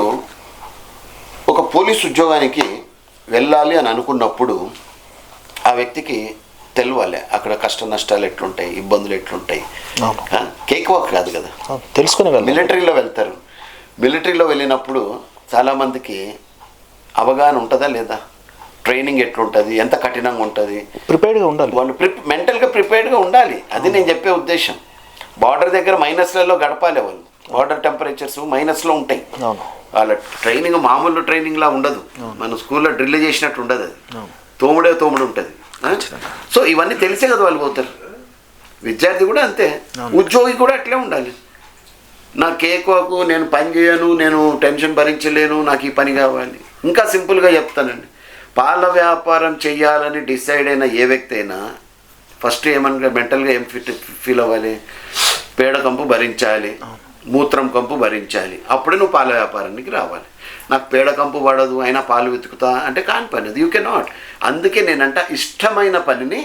ఒక పోలీస్ ఉద్యోగానికి వెళ్ళాలి అని అనుకున్నప్పుడు ఆ వ్యక్తికి తెలవాలి అక్కడ కష్ట నష్టాలు ఎట్లుంటాయి, ఇబ్బందులు ఎట్లుంటాయి. కేక్ వాక్ కాదు కదా, తెలుసుకునే. మిలిటరీలో వెళ్తారు. మిలిటరీలో వెళ్ళినప్పుడు చాలామందికి అవగాహన ఉంటుందా లేదా, ట్రైనింగ్ ఎట్లుంటుంది, ఎంత కఠినంగా ఉంటుంది, ప్రిపేర్డ్గా ఉండాలి. వాళ్ళు మెంటల్గా ప్రిపేర్డ్గా ఉండాలి. అది నేను చెప్పే ఉద్దేశం. బార్డర్ దగ్గర మైనస్లలో గడపాలి. వాళ్ళు బార్డర్ టెంపరేచర్స్ మైనస్లో ఉంటాయి. వాళ్ళ ట్రైనింగ్ మామూలు ట్రైనింగ్లా ఉండదు. మన స్కూల్లో డ్రిల్ చేసినట్టు ఉండదు. అది తోముడు ఉంటుంది. సో ఇవన్నీ తెలిసే కదా వాళ్ళు పోతారు. విద్యార్థి కూడా అంతే, ఉద్యోగి కూడా అట్లే ఉండాలి. నా కేకువకు నేను పని చేయను, నేను టెన్షన్ భరించలేను, నాకు ఈ పని కావాలి. ఇంకా సింపుల్గా చెప్తానండి, పాల వ్యాపారం చెయ్యాలని డిసైడ్ అయిన ఏ వ్యక్తి అయినా ఫస్ట్ ఏమన్నా మెంటల్గా ఏం ఫీల్ అవ్వాలి, పేడ కంపు భరించాలి, మూత్రం కంపు భరించాలి, అప్పుడే నువ్వు పాల వ్యాపారానికి రావాలి. నాకు పేడ కంపు పడదు అయినా పాలు వెతుకుతా అంటే కాని పని అది. You can not. అందుకే నేనంట ఇష్టమైన పనిని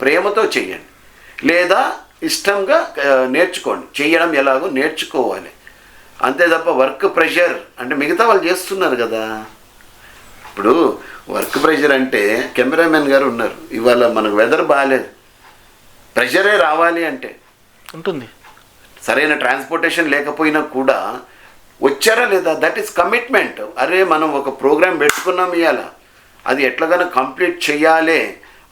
ప్రేమతో చెయ్యండి, లేదా ఇష్టంగా నేర్చుకోండి. చేయడం ఎలాగో నేర్చుకోవాలి అంతే తప్ప వర్క్ ప్రెషర్ అంటే మిగతా వాళ్ళు చేస్తున్నారు కదా. ఇప్పుడు వర్క్ ప్రెషర్ అంటే కెమెరామెన్ గారు ఉన్నారు, ఇవాళ మనకు వెదర్ బాగాలేదు, ప్రెషరే రావాలి అంటే ఉంటుంది. సరైన ట్రాన్స్పోర్టేషన్ లేకపోయినా కూడా వచ్చారా లేదా, దట్ ఈస్ కమిట్మెంట్. అరే మనం ఒక ప్రోగ్రామ్ పెట్టుకున్నాం ఇవాళ, అది ఎట్లాగైనా కంప్లీట్ చేయాలి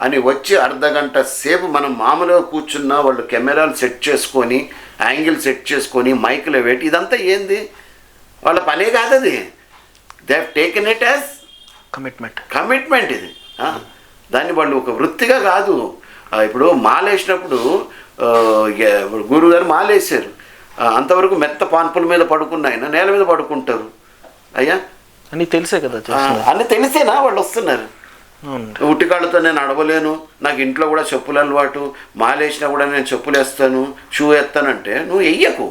అని వచ్చి అర్ధగంట సేపు మనం మామూలుగా కూర్చున్నా వాళ్ళు కెమెరాలు సెట్ చేసుకొని యాంగిల్ సెట్ చేసుకొని మైకులు పెట్టి ఇదంతా ఏంది? వాళ్ళ పనే కాదు అది. They have taken it as commitment ఇది. దాన్ని వాళ్ళు ఒక వృత్తిగా కాదు. ఇప్పుడు మాలేసినప్పుడు గురుగారు మాలేసారు, అంతవరకు మెత్త పాన్పుల మీద పడుకున్న ఆయన నేల మీద పడుకుంటారు. అయ్యా అని తెలిసే కదా, అని తెలిసేనా వాళ్ళు వస్తున్నారు. ఉట్టికాళ్ళతో నేను నడవలేను, నాకు ఇంట్లో కూడా చెప్పులు అలవాటు, మాలేసినా కూడా నేను చెప్పులు వేస్తాను, షూ వేస్తానంటే నువ్వు వెయ్యకు.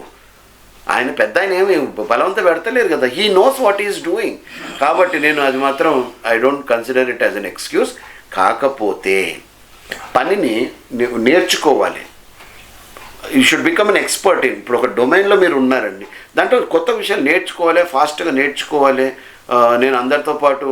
ఆయన పెద్ద ఆయన ఏమి బలవంత పెడతలేరు కదా. He knows what is doing. కాబట్టి నేను అది మాత్రం I don't consider it as an excuse. కాకపోతే పనిని నేర్చుకోవాలి. You should become an expert in. ఇప్పుడు ఒక డొమైన్లో మీరు ఉన్నారండి, దాంట్లో కొత్త విషయాలు నేర్చుకోవాలి, ఫాస్ట్గా నేర్చుకోవాలి. నేను అందరితో పాటు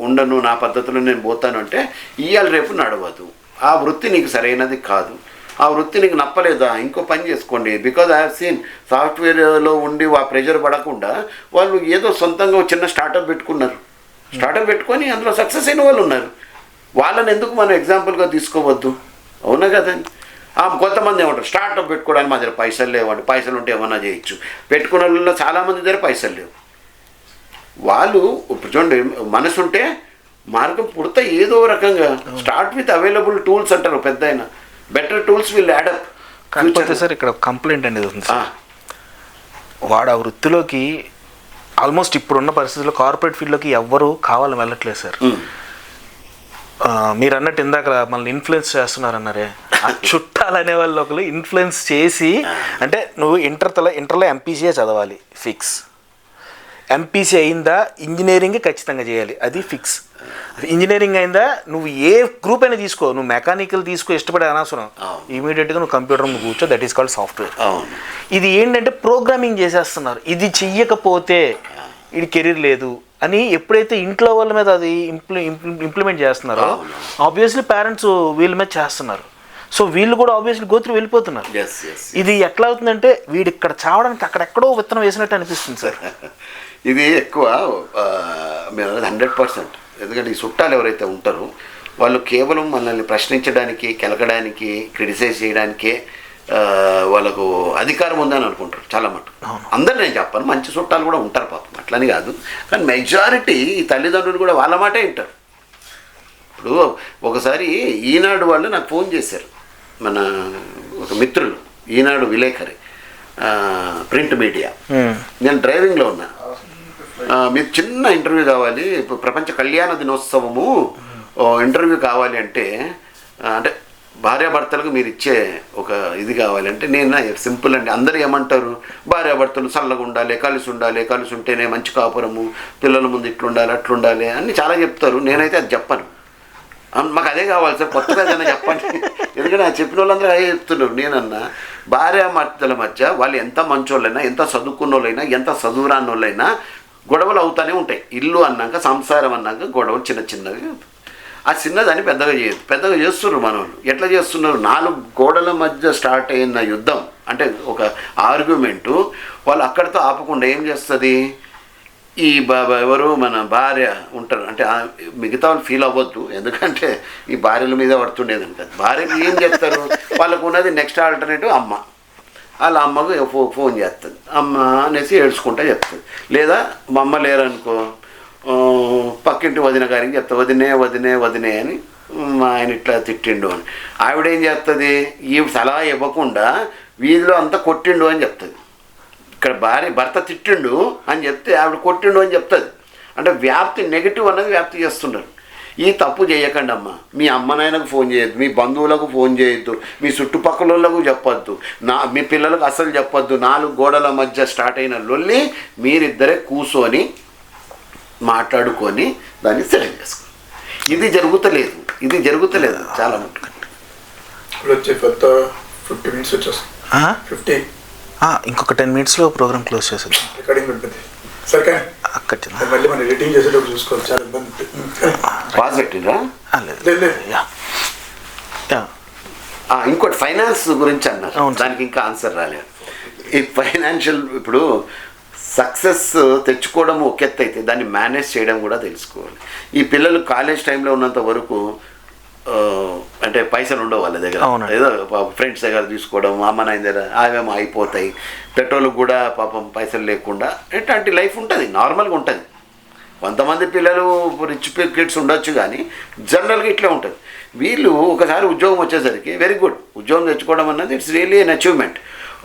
ఉండను, నా పద్ధతిలో నేను పోతాను అంటే ఇవాళ రేపు నడవదు. ఆ వృత్తి నీకు సరైనది కాదు. ఆ వృత్తి నీకు నప్పలేదా, ఇంకో పని చేసుకోండి. బికాజ్ ఐ హావ్ సీన్ సాఫ్ట్వేర్లో ఉండి ఆ ప్రెషర్ పడకుండా వాళ్ళు ఏదో సొంతంగా చిన్న స్టార్టప్ పెట్టుకున్నారు. స్టార్టప్ పెట్టుకొని అందులో సక్సెస్ అయిన వాళ్ళు ఉన్నారు. వాళ్ళని ఎందుకు మనం ఎగ్జాంపుల్గా తీసుకోవద్దు? అవునా కదండి. కొంతమంది ఏమంటారు, స్టార్టప్ పెట్టుకోవడానికి మా దగ్గర పైసలు లేవండి, పైసలు ఉంటే ఏమన్నా చేయొచ్చు. పెట్టుకున్న వాళ్ళలో చాలామంది దగ్గర పైసలు లేవు. వాళ్ళు ఇప్పుడు చూడండి, మనసు ఉంటే మార్గం పుడతా ఏదో రకంగా. స్టార్ట్ విత్ అవైలబుల్ టూల్స్ అంటారు పెద్ద ఆయన. Better tools will add up. కాకపోతే సార్ ఇక్కడ కంప్లైంట్ అనేది ఉంది. వాడు ఆ వృత్తిలోకి ఆల్మోస్ట్ ఇప్పుడున్న పరిస్థితుల్లో కార్పొరేట్ ఫీల్డ్లోకి ఎవ్వరూ కావాలని వెళ్ళట్లేదు సార్. మీరు అన్నట్టు ఇందాక మనల్ని ఇన్ఫ్లుయెన్స్ చేస్తున్నారన్నారే, ఆ చుట్టాలు అనే వాళ్ళు ఒకరు ఇన్ఫ్లుయెన్స్ చేసి, అంటే నువ్వు ఇంటర్లో ఎంపీసీఏ చదవాలి ఫిక్స్, ఎంపీసీ అయిందా ఇంజనీరింగ్ ఖచ్చితంగా చేయాలి అది ఫిక్స్, ఇంజనీరింగ్ అయిందా నువ్వు ఏ గ్రూప్ అయినా తీసుకో, నువ్వు మెకానికల్ తీసుకో, ఇష్టపడే అనవసరం, ఇమీడియట్గా నువ్వు కంప్యూటర్ ముందు కూర్చో, దట్ ఈస్ కాల్డ్ సాఫ్ట్వేర్. ఇది ఏంటంటే ప్రోగ్రామింగ్ చేసేస్తున్నారు. ఇది చెయ్యకపోతే ఇది కెరీర్ లేదు అని ఎప్పుడైతే ఇంట్లో వాళ్ళ మీద అది ఇంప్లిమెంట్ చేస్తున్నారో ఆబ్వియస్లీ పేరెంట్స్ వీళ్ళ మీద చేస్తున్నారు. సో వీళ్ళు కూడా ఆబ్వియస్లీ గోత్రు వెళ్ళిపోతున్నారు. ఇది ఎట్లా అవుతుందంటే వీడు ఇక్కడ చావడానికి అక్కడెక్కడో విత్తనం వేసినట్టు అనిపిస్తుంది సార్. ఇది ఎక్కువ మేము 100%. ఎందుకంటే ఈ చుట్టాలు ఎవరైతే ఉంటారో వాళ్ళు కేవలం మనల్ని ప్రశ్నించడానికి, కెలకడానికి, క్రిటిసైజ్ చేయడానికే వాళ్ళకు అధికారం ఉందని అనుకుంటారు చాలా మటుకు. అందరు నేను చెప్పాను, మంచి చుట్టాలు కూడా ఉంటారు పాపం, అట్లని కాదు. కానీ మెజారిటీ ఈ తల్లిదండ్రులు కూడా వాళ్ళ మాటే వింటారు. ఇప్పుడు ఒకసారి ఈనాడు వాళ్ళు నాకు ఫోన్ చేశారు, మన ఒక మిత్రులు, ఈనాడు విలేకరి, ప్రింట్ మీడియా. నేను డ్రైవింగ్లో ఉన్నా, మీకు చిన్న ఇంటర్వ్యూ కావాలి, ఇప్పుడు ప్రపంచ కళ్యాణ దినోత్సవము ఇంటర్వ్యూ కావాలి అంటే భార్యాభర్తలకు మీరు ఇచ్చే ఒక ఇది కావాలంటే నేను సింపుల్ అండి. అందరూ ఏమంటారు, భార్యాభర్తలు చల్లగా ఉండాలి, కలిసి ఉండాలి, కలిసి ఉంటేనే మంచి కాపురము, పిల్లల ముందు ఇట్లుండాలి అట్లుండాలి అని చాలా చెప్తారు. నేనైతే అది చెప్పను. మాకు అదే కావాలి సార్, కొత్తగా ఏదైనా చెప్పండి. ఎందుకంటే ఆ చెప్పిన వాళ్ళందరూ అదే చెప్తున్నారు. నేనన్నా భార్యాభర్తల మధ్య వాళ్ళు ఎంత మంచోళ్ళైనా, ఎంత చదువుకున్న వాళ్ళైనా, ఎంత చదువురాని వాళ్ళైనా గొడవలు అవుతూనే ఉంటాయి. ఇల్లు అన్నాక, సంసారం అన్నాక గొడవలు చిన్న చిన్నవి. ఆ చిన్నదాన్ని పెద్దగా చేయదు, పెద్దగా చేస్తున్నారు మనోళ్ళు. ఎట్లా చేస్తున్నారు, 4 గోడల మధ్య స్టార్ట్ అయిన యుద్ధం అంటే ఒక ఆర్గ్యుమెంటు వాళ్ళు అక్కడితో ఆపకుండా ఏం చేస్తుంది, ఈ ఎవరు మన భార్య ఉంటారు అంటే మిగతా వాళ్ళు ఫీల్ అవ్వద్దు, ఎందుకంటే ఈ భార్యల మీద పడుతుండేది కదా. భార్యకి ఏం చెప్తారు, వాళ్ళకు ఉన్నది నెక్స్ట్ ఆల్టర్నేటివ్ అమ్మ. వాళ్ళ అమ్మకు ఫోన్ చేస్తుంది, అమ్మ అనేసి ఏడ్చుకుంటా చెప్తుంది. లేదా మా అమ్మ లేరనుకో, పక్కింటి వదిన గారికి చెప్తా, వదినే వదినే వదినే అని మా ఆయన ఇట్లా తిట్టిండు అని. ఆవిడేం చేస్తుంది, ఈ సలహా ఇవ్వకుండా వీధిలో అంతా కొట్టిండు అని చెప్తుంది. ఇక్కడ భర్త తిట్టిండు అని చెప్తే ఆవిడ కొట్టిండు అని చెప్తుంది. అంటే వ్యాప్తి, నెగిటివ్ అన్నది వ్యాప్తి చేస్తున్నారు. ఈ తప్పు చేయకండి అమ్మ. మీ అమ్మనాయనకు ఫోన్ చేయొద్దు, మీ బంధువులకు ఫోన్ చేయొద్దు, మీ చుట్టుపక్కల వాళ్ళకు చెప్పొద్దు, మీ పిల్లలకు అసలు చెప్పొద్దు. 4 గోడల మధ్య స్టార్ట్ అయిన లొల్లి మీరిద్దరే కూర్చొని మాట్లాడుకొని దాన్ని సెటిల్ చేసుకోండి. ఇది జరుగుతలేదు చాలా మటుకు. ఇంకొక 10 minutesలో ప్రోగ్రామ్ క్లోజ్ చేసేది. రికార్డింగ్ ఉంటుంది సరే, మళ్ళీ మనం ఎడిటింగ్ చేసేటప్పుడు చూసుకోవాలి, చాలా ఇబ్బంది. ఇంకోటి ఫైనాన్స్ గురించి అన్నారు, దానికి ఇంకా ఆన్సర్ రాలేదు. ఈ ఫైనాన్షియల్ ఇప్పుడు సక్సెస్ తెచ్చుకోవడం ఒక ఎత్తు అయితే దాన్ని మేనేజ్ చేయడం కూడా తెలుసుకోవాలి. ఈ పిల్లలు కాలేజ్ టైంలో ఉన్నంత వరకు అంటే పైసలు ఉండవు వాళ్ళ దగ్గర, అవునండి. ఏదో ఫ్రెండ్స్ దగ్గర తీసుకోవడం, అమ్మ నాయన దగ్గర అవేమో అయిపోతాయి, పెట్రోల్కి కూడా పాపం పైసలు లేకుండా ఇట్లాంటి లైఫ్ ఉంటుంది, నార్మల్గా ఉంటుంది. కొంతమంది పిల్లలు రిచ్ కిడ్స్ ఉండొచ్చు, కానీ జనరల్గా ఇట్లా ఉంటుంది. వీళ్ళు ఒకసారి ఉద్యోగం వచ్చేసరికి వెరీ గుడ్, ఉద్యోగం తెచ్చుకోవడం అన్నది ఇట్స్ రియల్లీ అన్ అచీవ్మెంట్.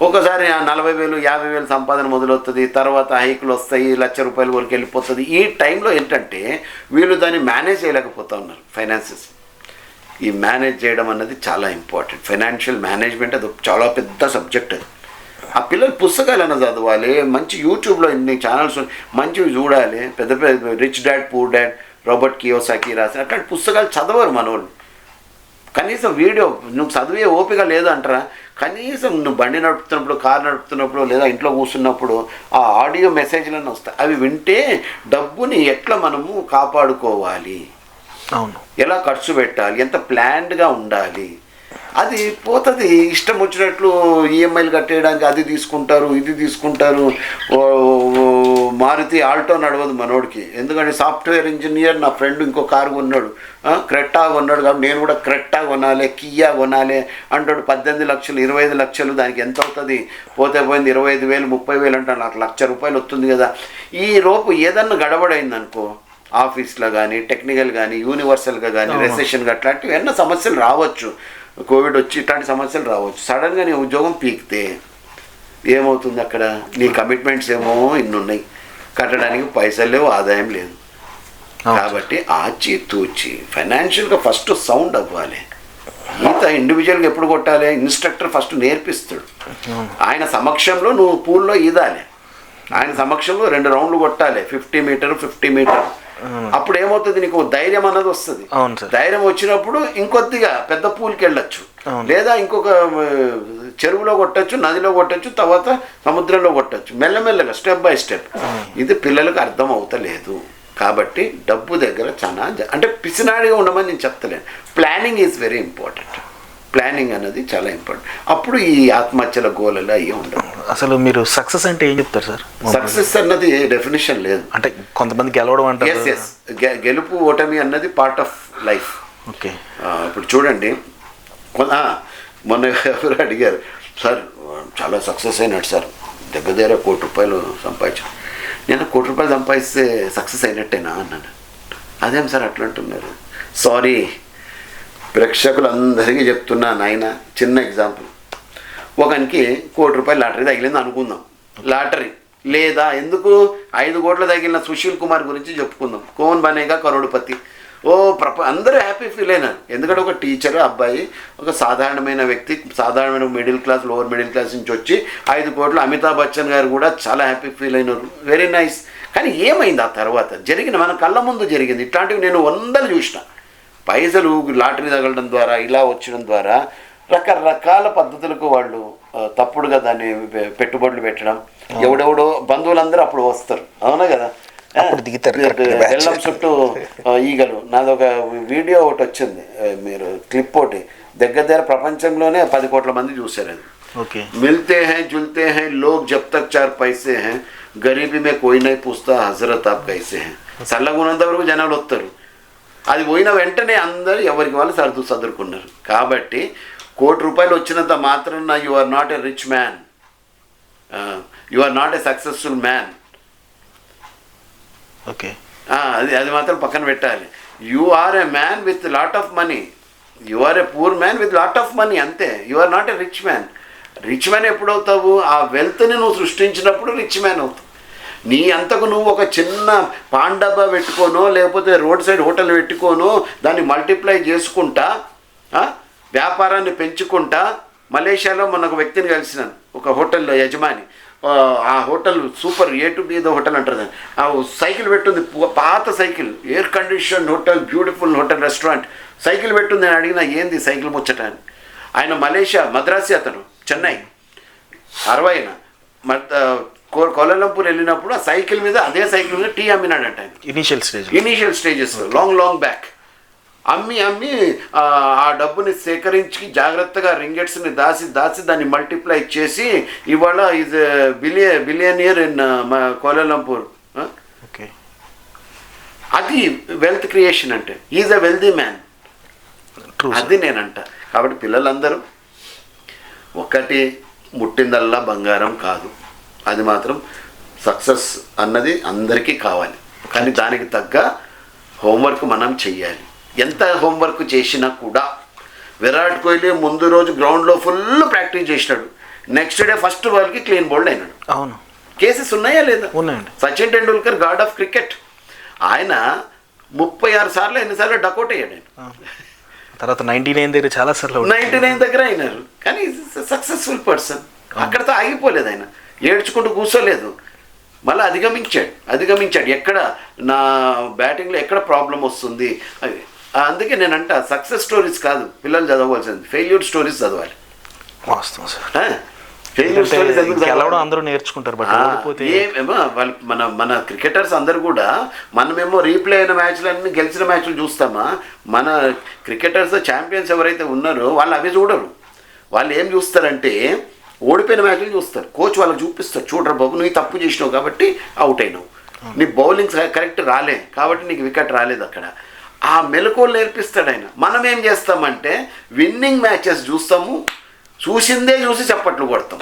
ఒకసారి 40,000 50,000 సంపాదన మొదలవుతుంది, తర్వాత హైకులు వస్తాయి, ₹1,00,000 వరకు వెళ్ళిపోతుంది. ఈ టైంలో ఏంటంటే వీళ్ళు దాన్ని మేనేజ్ చేయలేకపోతూ ఉన్నారు. ఫైనాన్సెస్ ఈ మేనేజ్ చేయడం అన్నది చాలా ఇంపార్టెంట్. ఫైనాన్షియల్ మేనేజ్మెంట్ అది చాలా పెద్ద సబ్జెక్ట్. అది ఆ పిల్లలు పుస్తకాలన్నా చదవాలి, మంచి యూట్యూబ్లో ఇన్ని ఛానల్స్ మంచివి చూడాలి. పెద్ద పెద్ద rich dad poor dad, Robert Kiyosaki రాసిన అట్లాంటి పుస్తకాలు చదవరు మనోళ్ళు. కనీసం వీడియో నువ్వు చదివే ఓపిక లేదు అంటారా, కనీసం నువ్వు బండి నడుపుతున్నప్పుడు, కారు నడుపుతున్నప్పుడు, లేదా ఇంట్లో కూర్చున్నప్పుడు ఆ ఆడియో మెసేజ్లన్నీ వస్తాయి. అవి వింటే డబ్బుని ఎట్లా మనము కాపాడుకోవాలి, అవును, ఎలా ఖర్చు పెట్టాలి, ఎంత ప్లాన్డ్గా ఉండాలి, అది పోతుంది. ఇష్టం వచ్చినట్లు ఈఎంఐలు కట్టేయడానికి అది తీసుకుంటారు, ఇది తీసుకుంటారు. మారుతి ఆల్టో నడవదు మనోడికి, ఎందుకంటే సాఫ్ట్వేర్ ఇంజనీర్. నా ఫ్రెండ్ ఇంకో కారు కొన్నాడు, క్రెట్టా కొన్నాడు, కాబట్టి నేను కూడా క్రెట్టా కొనాలి, కియా కొనాలి అంటాడు. 18 లక్షలు 25 లక్షలు, దానికి ఎంత అవుతుంది? పోతే పోయింది 25,000 30,000 అంటే నాకు ₹1,00,000 వస్తుంది కదా. ఈ లోపు ఏదన్నా గడబడైంది అనుకో, ఆఫీస్లో కానీ, టెక్నికల్ కానీ, యూనివర్సల్గా కానీ, రెసెషన్గా అట్లాంటివి ఎన్నో సమస్యలు రావచ్చు. కోవిడ్ వచ్చి ఇట్లాంటి సమస్యలు రావచ్చు. సడన్గా నీ ఉద్యోగం పీకితే ఏమవుతుంది? అక్కడ నీ కమిట్మెంట్స్ ఏమో ఇన్ని ఉన్నాయి, కట్టడానికి పైసలు లేవు, ఆదాయం లేదు. కాబట్టి ఆచి తూచి ఫైనాన్షియల్గా ఫస్ట్ సౌండ్ అవ్వాలి. ఈత ఇండివిజువల్గా ఎప్పుడు కొట్టాలి? ఇన్స్ట్రక్టర్ ఫస్ట్ నేర్పిస్తాడు. ఆయన సమక్షంలో నువ్వు పూల్లో ఈదాలి, ఆయన సమక్షంలో 2 రౌండ్లు కొట్టాలి, 50 మీటర్ 50 మీటర్. అప్పుడు ఏమవుతుంది? నీకు ధైర్యం అన్నది వస్తుంది. ధైర్యం వచ్చినప్పుడు ఇంకొద్దిగా పెద్ద పూల్కి వెళ్ళొచ్చు, లేదా ఇంకొక చెరువులో కొట్టచ్చు, నదిలో కొట్టచ్చు, తర్వాత సముద్రంలో కొట్టచ్చు. మెల్లమెల్లగా స్టెప్ బై స్టెప్. ఇది పిల్లలకు అర్థం అవుతలేదు. కాబట్టి డబ్బు దగ్గర చాలా అంటే పిసినాడిగా ఉండమని నేను చెప్తలేను. Planning is very important. Planning అనేది చాలా ఇంపార్టెంట్. అప్పుడు ఈ ఆత్మహత్యల గోలలో అయ్యి ఉండవు. అసలు మీరు సక్సెస్ అంటే ఏం చెప్తారు సార్? సక్సెస్ అన్నది డెఫినేషన్ లేదు. అంటే కొంతమంది గెలవడం అంటే గెలుపు ఓటమి అన్నది పార్ట్ ఆఫ్ లైఫ్. ఓకే, ఇప్పుడు చూడండి, మొన్న ఎవరు అడిగారు, సార్ చాలా సక్సెస్ అయినట్టు సార్, దగ్గర ₹1,00,000 సంపాదించాను. నేను ₹1,00,000 సంపాదిస్తే సక్సెస్ అయినట్టేనా అన్నాను. అదేం సార్ అట్లా అంటున్నారు? సారీ, ప్రేక్షకులందరికీ చెప్తున్నా నాయన. చిన్న ఎగ్జాంపుల్, ఒకనికి ₹1,00,000 లాటరీ తగిలింది అనుకుందాం. లాటరీ లేదా ఎందుకు 5 కోట్లు తగిలిన సుశీల్ కుమార్ గురించి చెప్పుకుందాం. కోన్ బనేగా కరోడుపతి. అందరూ హ్యాపీ ఫీల్ అయినారు. ఎందుకంటే ఒక టీచర్ అబ్బాయి, ఒక సాధారణమైన వ్యక్తి, సాధారణమైన middle class, lower middle class నుంచి వచ్చి 5 కోట్లు. అమితాబ్ బచ్చన్ గారు కూడా చాలా హ్యాపీ ఫీల్ అయినారు. Very nice. కానీ ఏమైంది ఆ తర్వాత? జరిగిన మన కళ్ళ ముందు జరిగింది. ఇట్లాంటివి నేను 100 చూసిన. పైసలు లాటరీ తగలడం ద్వారా, ఇలా వచ్చడం ద్వారా రకరకాల పద్ధతులకు వాళ్ళు తప్పుడుగా దాన్ని పెట్టుబడులు పెట్టడం. ఎవడెవడో బంధువులందరూ అప్పుడు వస్తారు, అవునా కదా? బెల్లం చుట్టూ ఈగలు. నాదొక వీడియో ఒకటి వచ్చింది, మీరు క్లిప్ ఒకటి, దగ్గర ప్రపంచంలోనే 10 కోట్ల మంది చూశారు అది. మిల్తే హై జుల్తే హై లోగ్ జబ్ తక్ 4 పైసే హై, గరీబీ మే కోయి నహీ పూछता హజరత్ ఆప్ కైసే హై. చల్లగున్నంత వరకు జనాలు వస్తారు, అది పోయిన వెంటనే అందరూ ఎవరికి వాళ్ళు సర్దుకున్నారు. కాబట్టి ₹1,00,000 వచ్చినంత మాత్రాన you are not a rich man, you are not a successful man. Okay, అది మాత్రం పక్కన పెట్టాలి. You are a man with lot of money, you are a poor man with lot of money, అంతే. You are not a rich man. Rich man ఎప్పుడవుతావు? ఆ వెల్త్ని నువ్వు సృష్టించినప్పుడు రిచ్ మ్యాన్ అవుతావు. నీ అంతకు నువ్వు ఒక చిన్న పాన్ డబ్బా పెట్టుకోనో, లేకపోతే రోడ్ సైడ్ హోటల్ పెట్టుకోనో, దాన్ని మల్టిప్లై చేసుకుంటా, వ్యాపారాన్ని పెంచుకుంటా. మలేషియాలో మొన్న ఒక వ్యక్తిని కలిసినాను, ఒక హోటల్లో యజమాని. ఆ hotel super A to B hotel అంటారు. ఆ సైకిల్ పెట్టుంది, పాత cycle, air condition hotel, beautiful hotel, restaurant. Cycle పెట్టుంది. నేను అడిగిన ఏంది సైకిల్ ముచ్చట అని. ఆయన మలేషియా, మద్రాసి, అతను చెన్నై 60 కోలాలంపూర్ వెళ్ళినప్పుడు ఆ సైకిల్ మీద, అదే సైకిల్ మీద టీ అమ్మినాడంట ఆయన. ఇనీషియల్ స్టేజెస్ లాంగ్ బ్యాక్ అమ్మి ఆ డబ్బుని సేకరించి జాగ్రత్తగా రింగెట్స్ని దాచి దాన్ని మల్టిప్లై చేసి ఇవాళ ఈజ్ బిలియనియర్ ఇన్ కోలాలంపూర్. అది వెల్త్ క్రియేషన్ అంటే. Is a wealthy man. అది నేనంట. కాబట్టి పిల్లలందరూ ఒకటి, ముట్టిందల్లా బంగారం కాదు, అది మాత్రం సక్సెస్ అన్నది అందరికీ కావాలి, కానీ దానికి తగ్గ హోంవర్క్ మనం చెయ్యాలి. ఎంత హోంవర్క్ చేసినా కూడా విరాట్ కోహ్లీ ముందు రోజు గ్రౌండ్లో ఫుల్ ప్రాక్టీస్ చేసినాడు, నెక్స్ట్ డే ఫస్ట్ బాల్కి క్లీన్ బౌల్డ్ అయినాడు. అవును, కేసెస్ ఉన్నాయా లేదా? ఉన్నాయండి. Sachin Tendulkar god of cricket, ఆయన 36 సార్లు ఎన్నిసార్లు డకౌట్ అయ్యాడు ఆయన. తర్వాత 99 దగ్గర చాలా సార్లు 99 దగ్గర అయినారు, కానీ సక్సెస్ఫుల్ పర్సన్. అక్కడతో ఆగిపోలేదు ఆయన, ఏడ్చుకుంటూ కూర్చోలేదు, మళ్ళీ అధిగమించాడు. ఎక్కడ నా బ్యాటింగ్లో ఎక్కడ ప్రాబ్లం వస్తుంది, అందుకే నేనంట సక్సెస్ స్టోరీస్ కాదు పిల్లలు చదవవలసింది, ఫెయిల్యూర్ స్టోరీస్ చదవాలి. వాస్తవం సార్. ఫెయిల్యూర్ స్టోరీస్ గెలవడం అందరూ నేర్చుకుంటారు, బట్ ఏమేమో వాళ్ళు మన క్రికెటర్స్ అందరు కూడా, మనమేమో రీప్లే అయిన మ్యాచ్లన్నీ గెలిచిన మ్యాచ్లు చూస్తామా, మన క్రికెటర్స్ ఛాంపియన్స్ ఎవరైతే ఉన్నారో వాళ్ళు అవి చూడరు. వాళ్ళు ఏం చూస్తారంటే ఓడిపోయిన మ్యాచ్లు చూస్తారు, కోచ్ వాళ్ళకి చూపిస్తారు, చూడరు బాబు నువ్వు తప్పు చేసినావు కాబట్టి అవుట్ అయినావు, నీ బౌలింగ్ కరెక్ట్ రాలే కాబట్టి నీకు వికెట్ రాలేదు. అక్కడ ఆ మెలకువలు నేర్పిస్తాడు ఆయన. మనం ఏం చేస్తామంటే విన్నింగ్ మ్యాచెస్ చూస్తాము, చూసిందే చూసి చప్పట్లు కొడతాం.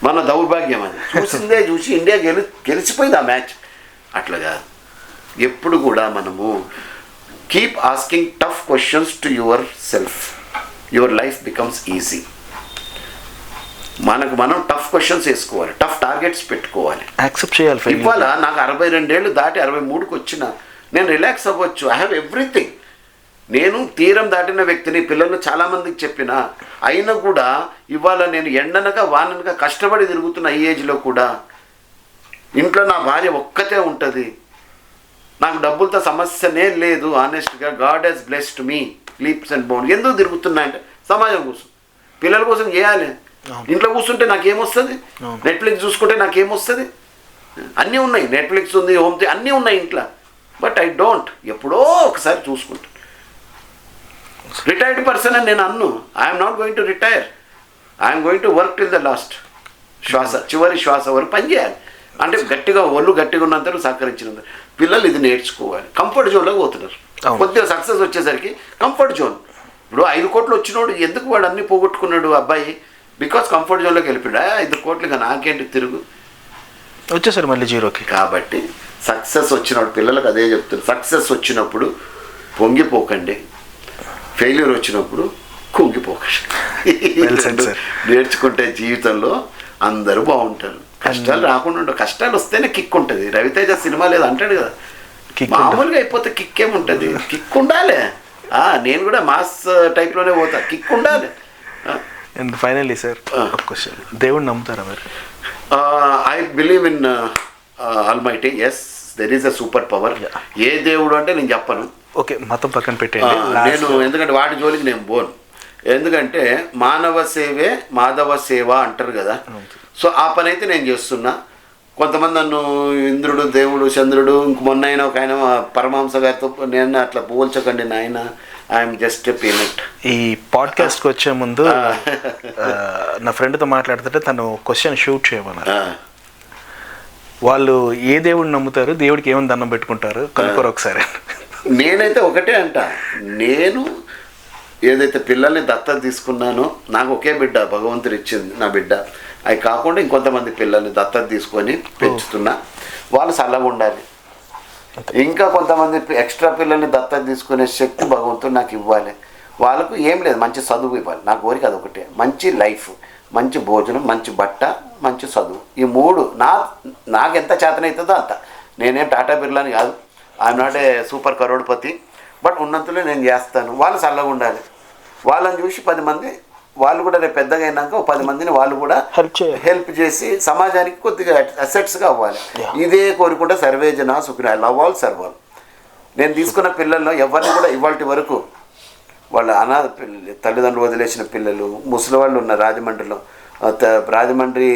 మన దౌర్భాగ్యం అది, చూసిందే చూసి ఇండియా గెలిచిపోయింది ఆ మ్యాచ్. అట్లా కాదు, ఎప్పుడు కూడా మనము keep asking tough questions to your self, your life becomes easy. మనం టఫ్ క్వశ్చన్స్ వేసుకోవాలి, టఫ్ టార్గెట్స్ పెట్టుకోవాలి, యాక్సెప్ట్ చేయాలి. ఇవాళ నాకు 62 ఏళ్ళు దాటి 63కి వచ్చిన నేను రిలాక్స్ అవ్వచ్చు, ఐ హ్యావ్ ఎవ్రీథింగ్. నేను తీరం దాటిన వ్యక్తిని, పిల్లలు చాలామందికి చెప్పిన, అయినా కూడా ఇవాళ నేను ఎండనక వాననక కష్టపడి తిరుగుతున్న ఈ ఏజ్లో కూడా ఇంట్లో నా భార్య ఒక్కతే ఉంటుంది, నాకు డబ్బులతో సమస్యనే లేదు. ఆనెస్ట్గా God has blessed me leaps and bound. ఎందుకు తిరుగుతున్నా అంటే సమాజం కోసం, పిల్లల కోసం చేయాలి. ఇంట్లో కూర్చుంటే నాకేమొస్తుంది, నెట్ఫ్లిక్స్ చూసుకుంటే నాకేమొస్తుంది, అన్నీ ఉన్నాయి, నెట్ఫ్లిక్స్ ఉంది, హోమ్ అన్నీ ఉన్నాయి ఇంట్లో, బట్ ఐ డోంట్. ఎప్పుడో ఒకసారి చూసుకుంటాను. రిటైర్డ్ పర్సన్ అని నేను అన్ను, I'm not going to retire, I'm going to work till the last శ్వాస, చివరి శ్వాస వరకు పనిచేయాలి. అంటే గట్టిగా ఒళ్ళు గట్టిగా ఉన్నంత సహకరించినంత. పిల్లలు ఇది నేర్చుకోవాలి. కంఫర్ట్ జోన్లోకి పోతున్నారు, కొద్దిగా సక్సెస్ వచ్చేసరికి కంఫర్ట్ జోన్. ఇప్పుడు 5 కోట్లు వచ్చినోడు ఎందుకు వాడు అన్నీ పోగొట్టుకున్నాడు అబ్బాయి, బికాస్ కంఫర్ట్ జోన్లోకి వెళ్ళిపోయాడు. 5 కోట్లుగా నాకేంటి తిరుగు వచ్చేసరి మళ్ళీ జీరోకి. కాబట్టి సక్సెస్ వచ్చినప్పుడు పిల్లలకు అదే చెప్తారు, సక్సెస్ వచ్చినప్పుడు పొంగిపోకండి, ఫెయిల్యూర్ వచ్చినప్పుడు కుంగిపోకండి. నేర్చుకుంటే జీవితంలో అందరూ బాగుంటారు. కష్టాలు రాకుండా ఉండవు, కష్టాలు వస్తేనే కిక్ ఉంటుంది. రవితేజ సినిమా లేదు అంటాడు కదా, మామూలుగా అయిపోతే కిక్ ఏముంటుంది, కిక్ ఉండాలి. నేను కూడా మాస్ టైప్లోనే పోతా, కిక్ ఉండాలి. అండ్ ఫైనల్లీ సార్ క్వశ్చన్, దేవుడిని నమ్ముతారా మీరు? I believe in almighty. Yes, there is a super power. ఏ దేవుడు అంటే నేను చెప్పను, ఓకే మతం పక్కన పెట్టండి. నేను ఎందుకంటే వాటి జోలికి నేను పోను. ఎందుకంటే మానవ సేవే మాధవ సేవ అంటారు కదా, సో ఆ పని అయితే నేను చేస్తున్నా. కొంతమంది నన్ను ఇంద్రుడు, దేవుడు, చంద్రుడు, ఇంక మొన్న అయినా ఒక ఆయన పరమహంస గారితో, నేను అట్లా పోల్చకండి నాయన, ఐఎమ్ జస్ట్ ఎ పీనట్. ఈ పాడ్కాస్ట్కి వచ్చే ముందు నా ఫ్రెండ్తో మాట్లాడుతుంటే తను క్వశ్చన్ షూట్ చేయమన్నారు. వాళ్ళు ఏ దేవుడిని నమ్ముతారు, దేవుడికి ఏమైనా దండం పెట్టుకుంటారు కనుక్కోరు ఒకసారి. నేనైతే ఒకటే అంట, నేను ఏదైతే పిల్లల్ని దత్తత తీసుకున్నానో, నాకు ఒకే బిడ్డ భగవంతుడు ఇచ్చింది నా బిడ్డ, అవి కాకుండా ఇంకొంతమంది పిల్లల్ని దత్తత తీసుకొని పెంచుతున్నా, వాళ్ళు చల్లగా ఉండాలి. ఇంకా కొంతమంది ఎక్స్ట్రా పిల్లల్ని దత్తత తీసుకునే శక్తి భగవంతుడు నాకు ఇవ్వాలి. వాళ్ళకు ఏం లేదు, మంచి చదువు ఇవ్వాలి. నా కోరిక అదొకటే, మంచి లైఫ్, మంచి భోజనం, మంచి బట్ట, మంచి చదువు. ఈ 3 నాకు ఎంత చేతనవుతుందో అంత. నేనేం టాటా బిర్లాని కాదు, I'm not a super crorepati, but ఉన్నంతలో నేను చేస్తాను. వాళ్ళు చల్లగా ఉండాలి. వాళ్ళని చూసి 10 మంది, వాళ్ళు కూడా రేపు పెద్దగా అయినాక 10 మందిని వాళ్ళు కూడా హెల్ప్ చేసి సమాజానికి కొద్దిగా అసెట్స్గా అవ్వాలి. ఇదే కోరుకుంటే సర్వే జన సుఖిన, లవ్ ఆల్ సర్వ్ ఆల్. నేను తీసుకున్న పిల్లల్లో ఎవరిని కూడా ఇవాళ వరకు వాళ్ళ అనాథ పిల్లలు, తల్లిదండ్రులు వదిలేసిన పిల్లలు, ముసలి వాళ్ళు ఉన్న రాజమండ్రిలో, రాజమండ్రి